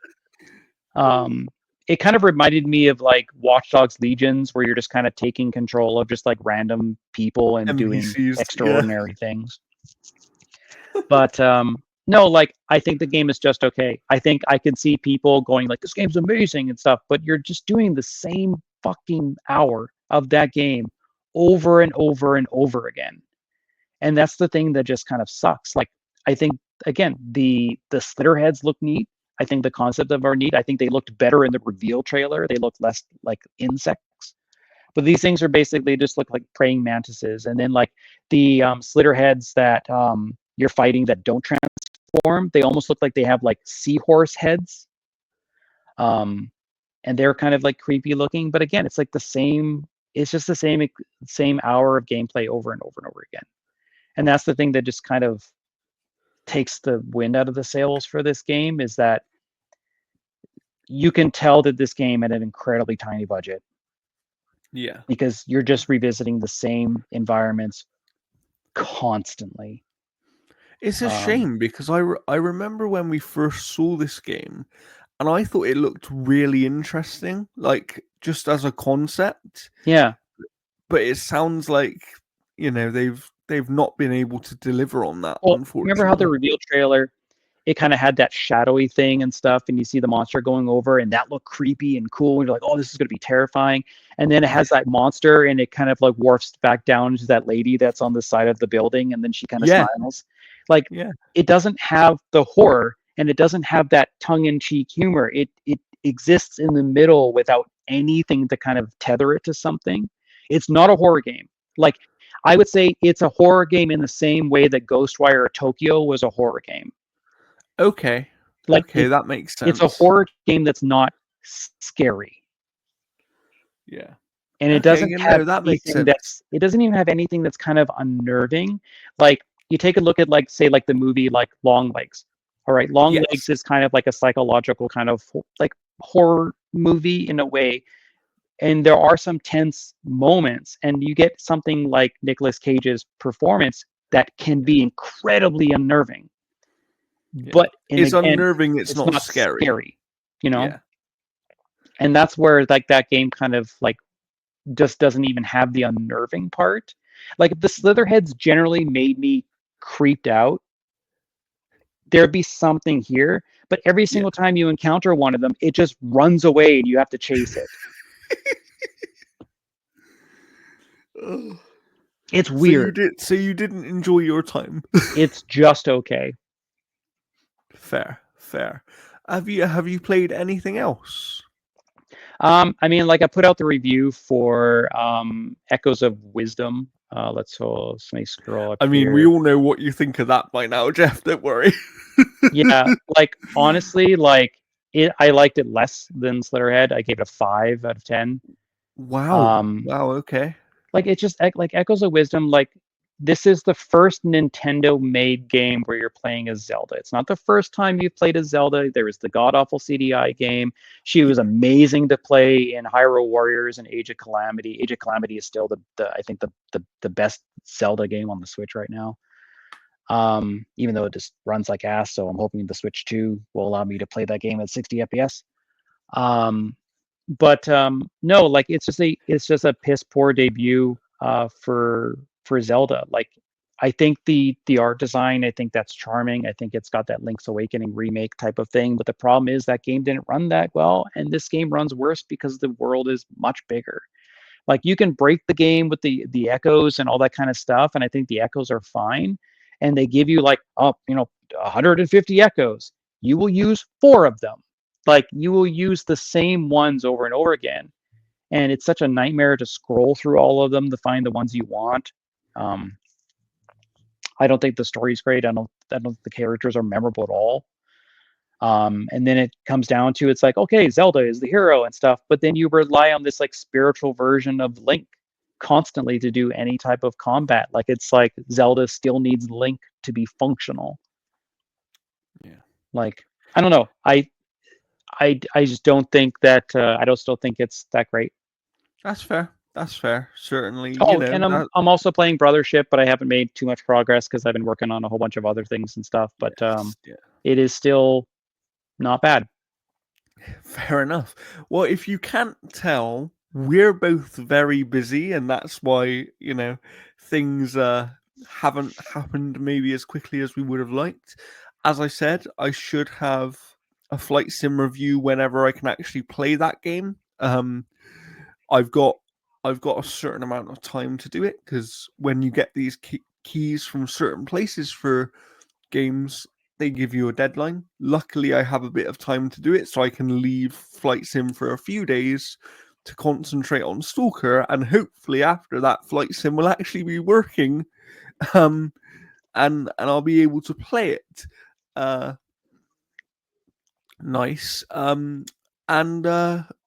Um, it kind of reminded me of like Watch Dogs Legions, where you're just kind of taking control of just like random people and doing NPCs, yeah. extraordinary things. But no, like I think the game is just okay. I think I can see people going like, this game's amazing and stuff, but you're just doing the same fucking hour of that game over and over and over again. And that's the thing that just kind of sucks. Like I think again, the slitter heads look neat. I think the concept of are neat. I think they looked better in the reveal trailer. They looked less like insects. But these things are basically just look like praying mantises. And then like the slitter heads that you're fighting that don't transform, they almost look like they have like seahorse heads. Um, and they're kind of like creepy looking. But again, it's like the same. It's just the same hour of gameplay over and over and over again. And that's the thing that just kind of takes the wind out of the sails for this game, is that you can tell that this game had an incredibly tiny budget, Yeah. because you're just revisiting the same environments constantly. It's a Um, shame because I remember when we first saw this game and I thought it looked really interesting, like just as a concept. yeah. But it sounds like, they've not been able to deliver on that, Well, remember how the unfortunately. reveal trailer, it kind of had that shadowy thing and stuff, and you see the monster going over, and that looked creepy and cool. And you're like, oh, this is going to be terrifying. And then it Yeah. has that monster, and it kind of like warps back down to that lady that's on the side of the building, and then she kind of Yeah. smiles. Like Yeah. it doesn't have the horror, and it doesn't have that tongue-in-cheek humor. It exists in the middle without anything to kind of tether it to something. It's not a horror game. Like I would say it's a horror game in the same way that Ghostwire Tokyo was a horror game. Okay. Like Okay, that makes it's a sense. horror game that's not scary, Yeah. and it Okay, doesn't you have know, that makes anything sense. that's it doesn't even have anything that's kind of unnerving. Like you take a look at like say like the movie like Long Legs. All right, Long Yes. Legs is kind of like a psychological kind of like horror movie in a way, and there are some tense moments, and you get something like Nicolas Cage's performance that can be incredibly unnerving. Yeah. But and It's again, unnerving, it's it's not not scary. scary, you know? Yeah. And that's where like that game kind of like just doesn't even have the unnerving part. Like the Slitherheads generally made me creeped out. There'd be something here, but every Yeah. single time you encounter one of them, it just runs away and you have to chase it. Ugh. It's So you weird. did so you didn't enjoy your time. It's just okay. Fair, fair. Have you played anything else? I mean, like I put out the review for Echoes of Wisdom. Let me scroll up I mean, we here. all know what you think of that by now, Jeff, don't worry. Yeah, like honestly, like I liked it less than Slitterhead. I gave it a 5 out of 10. Wow. Um, Wow, okay. like it's just like Echoes of Wisdom. Like this is the first Nintendo-made game where you're playing as Zelda. It's not the first time you've played as Zelda. There was the god awful CDI game. She was Yeah. amazing to play in Hyrule Warriors and Age of Calamity. Age of Calamity is still the I think the best Zelda game on the Switch right now. Even though it just runs like ass. So I'm hoping the Switch 2 will allow me to play that game at 60 FPS. Um, but no, like it's just a piss poor debut for Zelda. Like I think the art design, I think that's charming. I think it's got that Link's Awakening remake type of thing. But the problem is that game didn't run that well, and this game runs worse because the world is much bigger. Like you can break the game with the echoes and all that kind of stuff, and I think the echoes are fine. And they give you like 150 echoes. You will use 4 of them. Like you will use the same ones over and over again, and it's such a nightmare to scroll through all of them to find the ones you want. Um, I don't think the story's great. I don't think the characters are memorable at all. And then it comes down to it's like, okay, Zelda is the hero and stuff, but then you rely on this like spiritual version of Link constantly to do any type of combat. Like it's like Zelda still needs Link to be functional. Yeah. Like I don't know. I just don't think that I don't still think it's that great. That's fair. That's fair. Certainly, Oh, and I'm that. I'm also playing Brothership, but I haven't made too much progress because I've been working on a whole bunch of other things and stuff. But Yes, yeah. it is still not bad. Fair enough. Well, if you can't tell, we're both very busy, and that's why things haven't happened maybe as quickly as we would have liked. As I said, I should have a flight sim review whenever I can actually play that game. I've got I've got a certain amount of time to do it because when you get these keys from certain places for games, they give you a deadline. Luckily, I have a bit of time to do it, so I can leave Flight Sim for a few days to concentrate on Stalker, and hopefully after that, Flight Sim will actually be working, um, and I'll be able to play it. Uh, nice. And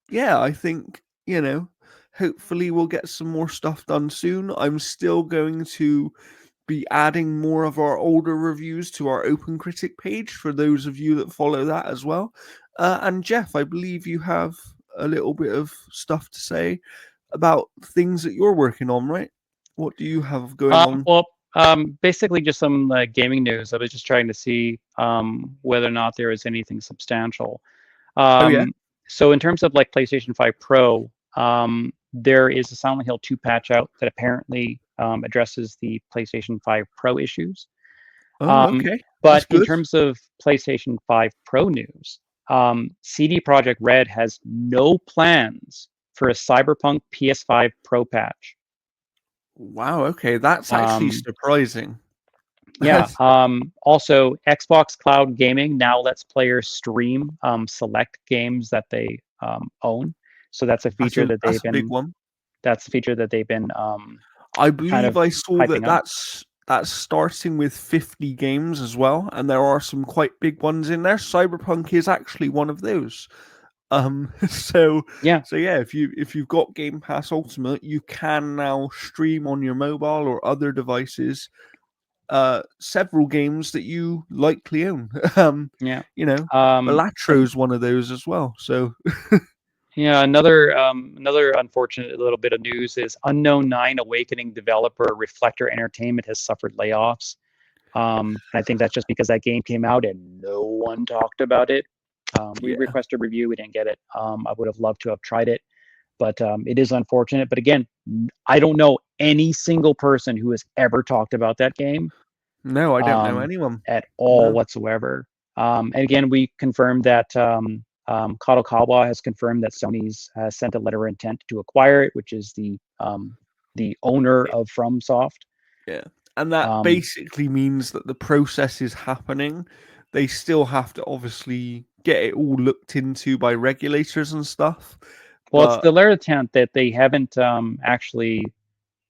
yeah, I think hopefully we'll get some more stuff done soon. I'm still going to be adding more of our older reviews to our Open Critic page for those of you that follow that as well. And Jeff, I believe you have a little bit of stuff to say about things that you're working on, right? What do you have going on? Well, basically just some gaming news. I was just trying to see whether or not there is anything substantial. Oh yeah. So in terms of like PlayStation 5 Pro, there is a Silent Hill 2 patch out that apparently addresses the PlayStation 5 Pro issues. Oh, Um, okay. That's but in good. terms of PlayStation 5 Pro news, CD Projekt Red has no plans for a Cyberpunk PS5 Pro patch. Wow. Okay, that's actually Um, surprising. Yeah. Also, Xbox Cloud Gaming now lets players stream select games that they own. So that's a that's feature a that that's a big one. they've been I kind believe of I saw that hyping up. that's starting with 50 games as well, and there are some quite big ones in there. Cyberpunk is actually one of those. So Yeah. yeah, if you've got Game Pass Ultimate, you can now stream on your mobile or other devices several games that you likely own. Yeah. You know, And Balattro's one of those as well. So yeah, another unfortunate little bit of news is Unknown Nine Awakening developer Reflector Entertainment has suffered layoffs. I think that's just because that game came out and no one talked about it. We yeah, requested a review, we didn't get it. I would have loved to have tried it, but it is unfortunate. But again, I don't know any single person who has ever talked about that game no, I don't know anyone. at all No, whatsoever. And again, we confirmed that Kadokawa has confirmed that Sony's sent a letter of intent to acquire it, which is the owner of FromSoft. yeah. And that Um, basically means that the process is happening. They still have to obviously get it all looked into by regulators and stuff. well, it's But the letter of intent that they haven't actually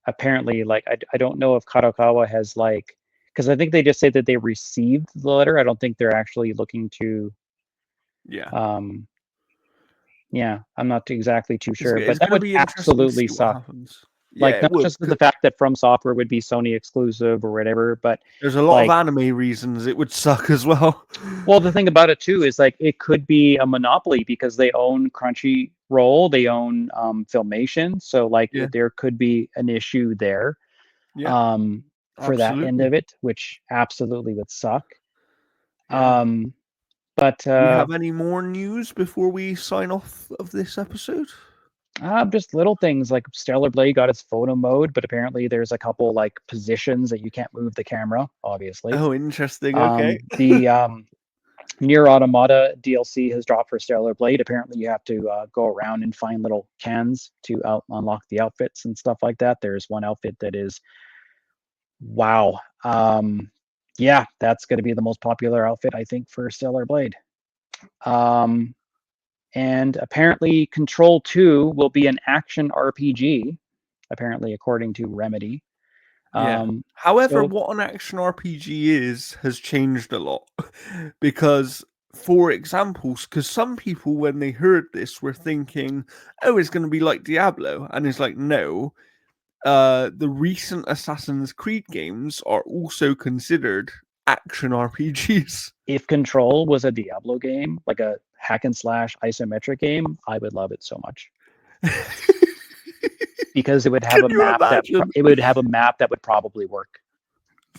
apparently like I don't know if Kadokawa has like because I think they just say that they received the letter. I don't think they're actually looking to yeah, um, yeah, I'm not exactly too sure, but it's that going to would be interesting to absolutely see what suck. happens. Yeah, Like it not would. just the fact that From Software would be Sony exclusive or whatever, but There's a lot of like, anime reasons it would suck as well. well, the thing about it too is like it could be a monopoly because they own Crunchyroll, they own Filmation, so like Yeah, there could be an issue there yeah, for that end absolutely. of it, which absolutely would suck. Yeah. Um, but Do we have any more news before we sign off of this episode? just little things like Stellar Blade got its photo mode, but apparently there's a couple like positions that you can't move the camera, obviously. Oh, interesting. Okay. The Near Automata DLC has dropped for Stellar Blade. Apparently, you have to go around and find little cans to unlock the outfits and stuff like that. There's one outfit that is, wow. Yeah, that's going to be the most popular outfit, I think, for Stellar Blade. Um, and apparently, Control 2 will be an action RPG, apparently, according to Remedy. Yeah. However, So what an action RPG is has changed a lot. Because, for examples, because some people, when they heard this, were thinking, oh, it's going to be like Diablo. And it's like, no. The recent Assassin's Creed games are also considered action RPGs. if Control was a Diablo game, like a hack and slash isometric game, I would love it so much because it would have Can a you map that imagine? would probably work.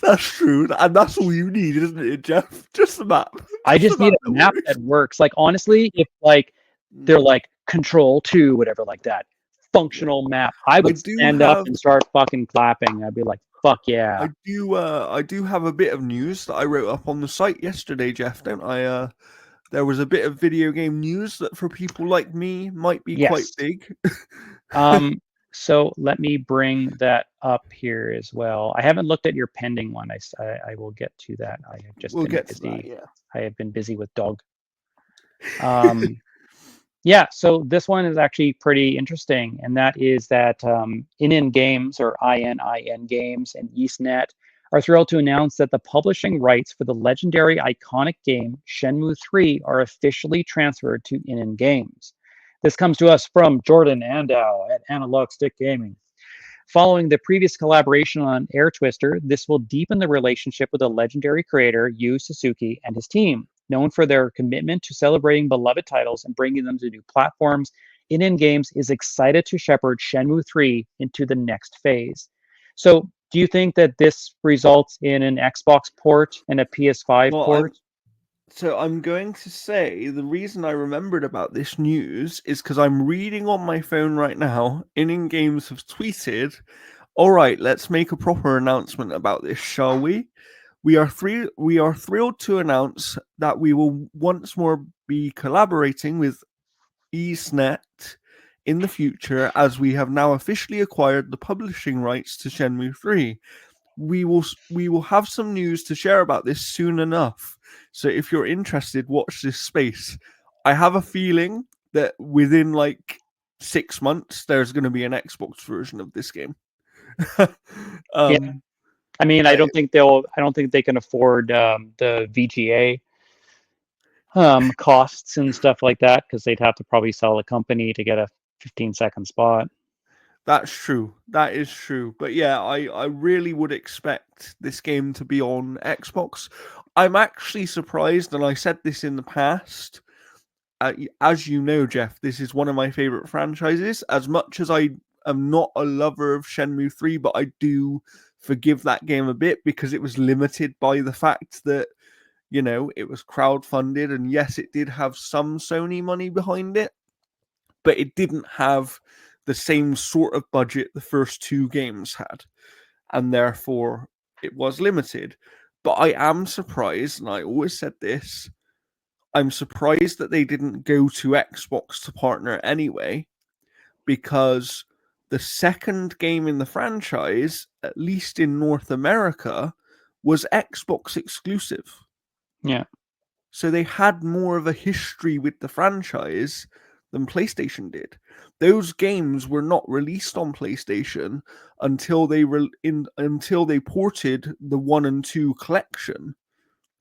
That's true, and that's all you need, isn't it, Jeff? Just a map. I Just a just need map a that map works. that works. Like honestly, if like they're Mm, like Control 2, whatever, like that yeah, functional map, I I would do stand up have, and start fucking clapping. I'd be like, "Fuck yeah, I do have a bit of news that I wrote up on the site yesterday, Jeff. Don't I? There was a bit of video game news that for people like me might be quite yes." big. Um, so let me bring that up here as well. I haven't looked at your pending one. I will get to that. I have just We'll been get to that. busy. Yeah. I have been busy with dog. Um, yeah, so this one is actually pretty interesting, and that is that INN Games, or ININ Games, and EastNet are thrilled to announce that the publishing rights for the legendary iconic game Shenmue 3 are officially transferred to INN Games. This comes to us from Jordan Andow at Analog Stick Gaming. Following the previous collaboration on Air Twister, this will deepen the relationship with the legendary creator Yu Suzuki and his team. Known for their commitment to celebrating beloved titles and bringing them to new platforms, INN Games is excited to shepherd Shenmue 3 into the next phase. So, do you think that this results in an Xbox port and a PS5 Well, port? I'm going to say the reason I remembered about this news is because I'm reading on my phone right now. In Games have tweeted, "All right, let's make a proper announcement about this, shall we? We are thrilled to announce that we will once more be collaborating with EastNet in the future, as we have now officially acquired the publishing rights to Shenmue 3. We will have some news to share about this soon enough. So if you're interested, watch this space." I have a feeling that within like 6 months there's going to be an Xbox version of this game. Yeah, um, I mean, I, I don't think they can afford the VGA costs and stuff like that because they'd have to probably sell a company to get a 15-second spot. that's true. That is true. But yeah, I really would expect this game to be on Xbox. I'm actually surprised, and I said this in the past. As you know, Jeff, this is one of my favorite franchises. As much as I am not a lover of Shenmue 3, but I do forgive that game a bit because it was limited by the fact that, it was crowdfunded. And yes, it did have some Sony money behind it, but it didn't have the same sort of budget the first two games had. And therefore, it was limited. But I am surprised, and I always said this, I'm surprised that they didn't go to Xbox to partner anyway, because the second game in the franchise, at least in North America, was Xbox exclusive. Yeah. So they had more of a history with the franchise than PlayStation did. Those games were not released on PlayStation until until they ported the 1 and 2 collection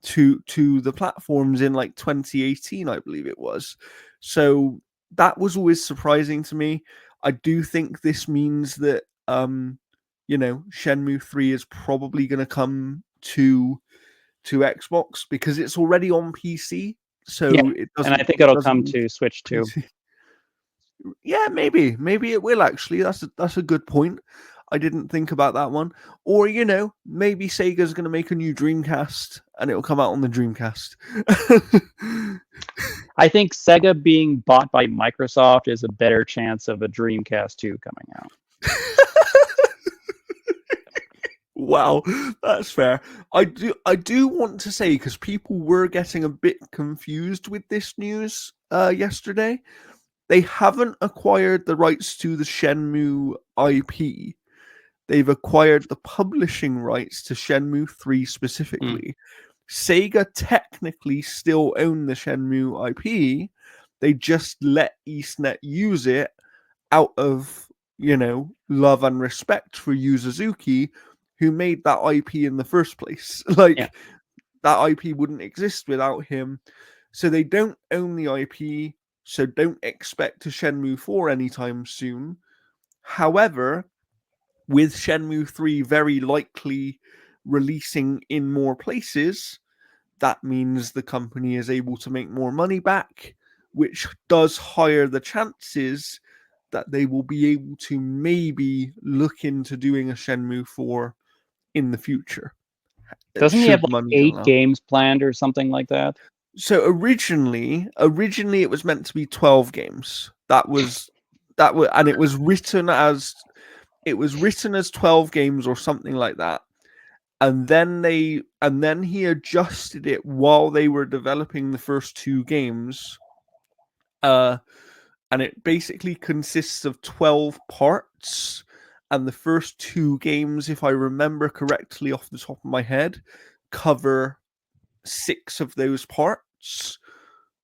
to the platforms in like 2018, I believe it was. So that was always surprising to me. I do think this means that Shenmue 3 is probably going to come to Xbox because it's already on PC, Yeah. so And I think it'll doesn't come need to Switch too. PC. Yeah, maybe it will actually. That's a good point. I didn't think about that one. Or maybe Sega's going to make a new Dreamcast and it'll come out on the Dreamcast. I think Sega being bought by Microsoft is a better chance of a Dreamcast 2 coming out. Wow, that's fair. I do want to say, because people were getting a bit confused with this news yesterday. They haven't acquired the rights to the Shenmue IP. They've acquired the publishing rights to Shenmue 3 Mm, specifically. Sega technically still own the Shenmue IP. They just let EastNet use it out of, love and respect for Yu Suzuki, who made that IP in the first place. yeah. Like, that IP wouldn't exist without him. So they don't own the IP, so don't expect a Shenmue 4 anytime soon. However, with Shenmue 3 very likely releasing in more places, that means the company is able to make more money back, which does higher the chances that they will be able to maybe look into doing a Shenmue 4 in the future, Doesn't he have should like money 8 allow. games planned or something like that? So originally it was meant to be 12 games. That was and it was written as 12 games or something like that. And then he adjusted it while they were developing the first two games. Uh and it basically consists of 12 parts, and the first two games, if I remember correctly off the top of my head, cover 6 of those parts.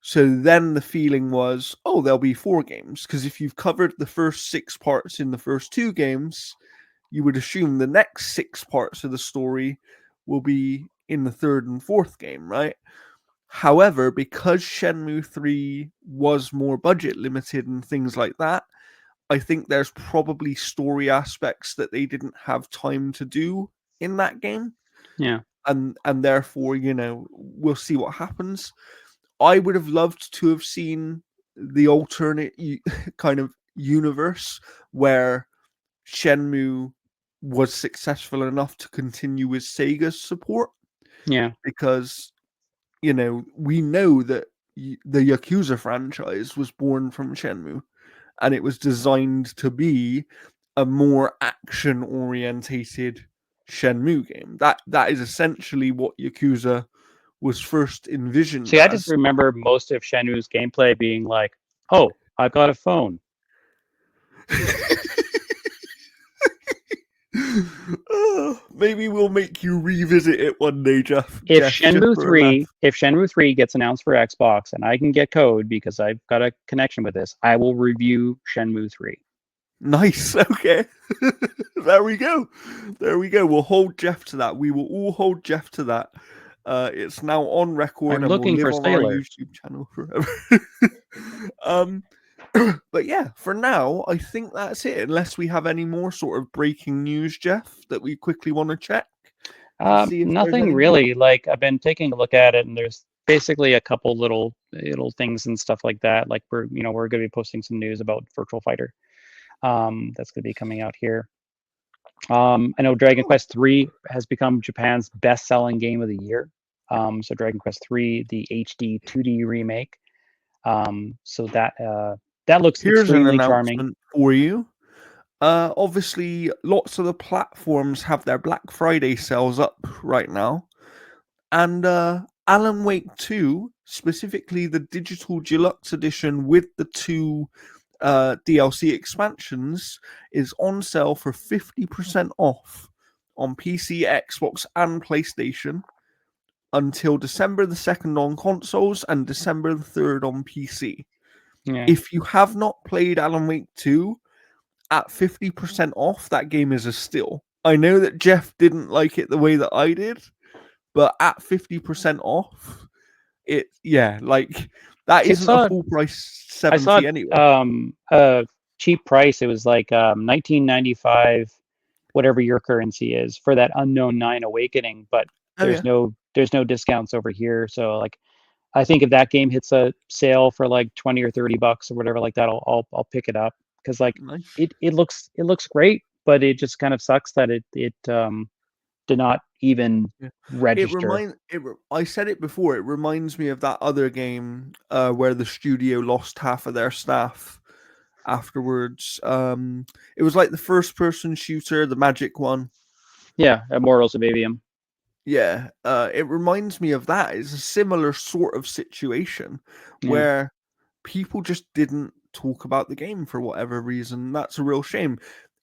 So then the feeling was, oh, there'll be 4 games. Because if you've covered the first 6 parts in the first 2 games, you would assume the next 6 parts of the story will be in the third and fourth game, right? However, because Shenmue 3 was more budget limited and things like that, I think there's probably story aspects that they didn't have time to do in that game. Yeah. And therefore, we'll see what happens. I would have loved to have seen the alternate kind of universe where Shenmue was successful enough to continue with Sega's support, Yeah. because we know that the Yakuza franchise was born from Shenmue, and it was designed to be a more action orientated Shenmue game. That is essentially what Yakuza was first envisioned See, I just as. remember most of Shenmue's gameplay being like, "Oh, I've got a phone." Maybe we'll make you revisit it one day, Jeff. If Just Shenmue for a laugh. 3, if Shenmue 3 gets announced for Xbox and I can get code because I've got a connection with this, I will review Shenmue 3. Nice. Okay. There we go. There we go. We'll hold Jeff to that. We will all hold Jeff to that. It's now on record I'm and will looking live for on our sailors. YouTube channel forever. um, but yeah, for now, I think that's it. Unless we have any more sort of breaking news, Jeff, that we quickly want to check to see if there's Nothing any more. really. Like I've been taking a look at it, and there's basically a couple little things and stuff like that. Like we're going to be posting some news about Virtual Fighter. That's going to be coming out here. I know Dragon Oh, Quest 3 has become Japan's best-selling game of the year. So Dragon Quest 3, the HD 2D remake. So that looks here's an extremely charming. announcement for you. Obviously, lots of the platforms have their Black Friday sales up right now, and Alan Wake 2, specifically the digital deluxe edition with the two DLC expansions, is on sale for 50% off on PC, Xbox, and PlayStation until December the 2nd on consoles and December the 3rd on PC. Yeah. If you have not played Alan Wake 2, at 50% off, that game is a steal. I know that Jeff didn't like it the way that I did, but at 50% off, like, that See, isn't a full price I saw 70 anyway. a cheap price. It was like 1995, whatever your currency is, for that Unknown 9 Awakening. But Oh yeah, there's no discounts over here. So like I think if that game hits a sale for like 20 or 30 bucks or whatever like that, I'll pick it up because like nice. it looks great, but it just kind of sucks that it did not even Yeah. register. I said it before. It reminds me of that other game where the studio lost half of their staff afterwards. It was like the first person shooter, the Magic one. Yeah, Immortals of Avium. Yeah, it reminds me of that. It's a similar sort of situation Yeah. where people just didn't talk about the game for whatever reason. That's a real shame.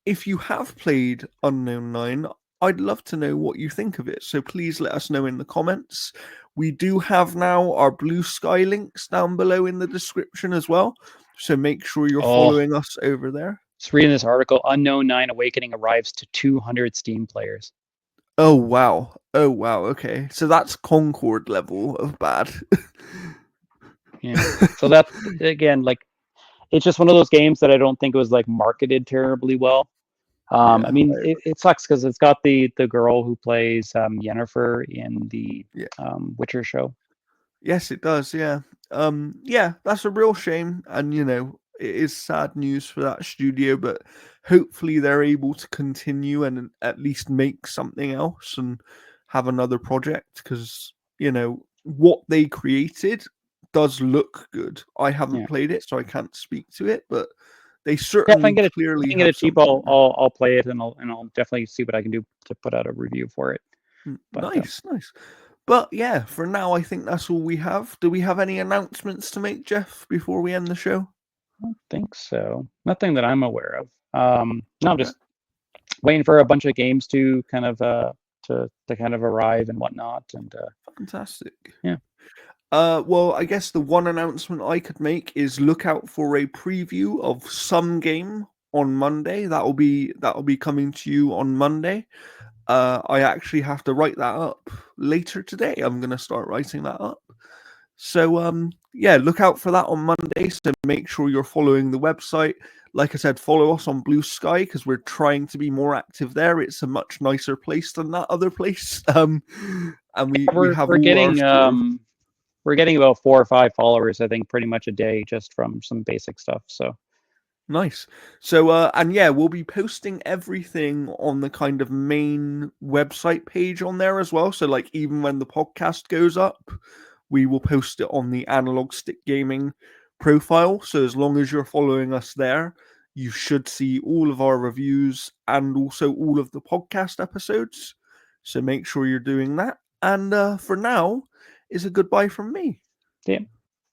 If you have played Unknown 9, I'd love to know what you think of it. So please let us know in the comments. We do have now our Blue Sky links down below in the description as well. So make sure you're Oh, following us over there. just reading this article. Unknown 9 Awakening arrives to 200 Steam players. Oh wow. Oh wow. Okay. So that's Concord level of bad. Yeah. So that again, like it's just one of those games that I don't think was like marketed terribly well. I Yeah. mean, it sucks because it's got the girl who plays Yennefer in the Yeah. Witcher show. Yes, it does. Yeah. Yeah, that's a real shame, and it is sad news for that studio. But hopefully, they're able to continue and at least make something else and have another project because what they created does look good. I haven't Yeah. played it, so I can't speak to it, but they Yeah, if I can certainly get it, if I clearly can get have it cheap, something there. I'll play it and I'll definitely see what I can do to put out a review for it. But Nice, nice. But yeah, for now, I think that's all we have. Do we have any announcements to make, Jeff, before we end the show? I don't think so. Nothing that I'm aware of. No, I'm Okay, just waiting for a bunch of games to kind of to kind of arrive and whatnot. And fantastic. yeah, Well, I guess the one announcement I could make is look out for a preview of some game on Monday. That'll be coming to you on Monday. I actually have to write that up later today. I'm gonna start writing that up. So yeah, look out for that on Monday. So make sure you're following the website. Like I said, follow us on Blue Sky because we're trying to be more active there. It's a much nicer place than that other place. And we have we're all our getting sort of we're getting about 4 or 5 followers, I think, pretty much a day just from some basic stuff. So nice. So and yeah, we'll be posting everything on the kind of main website page on there as well. So like even when the podcast goes up, we will post it on the Analog Stick Gaming profile. So as long as you're following us there, you should see all of our reviews and also all of the podcast episodes. So make sure you're doing that. And for now, is a goodbye from me. yeah.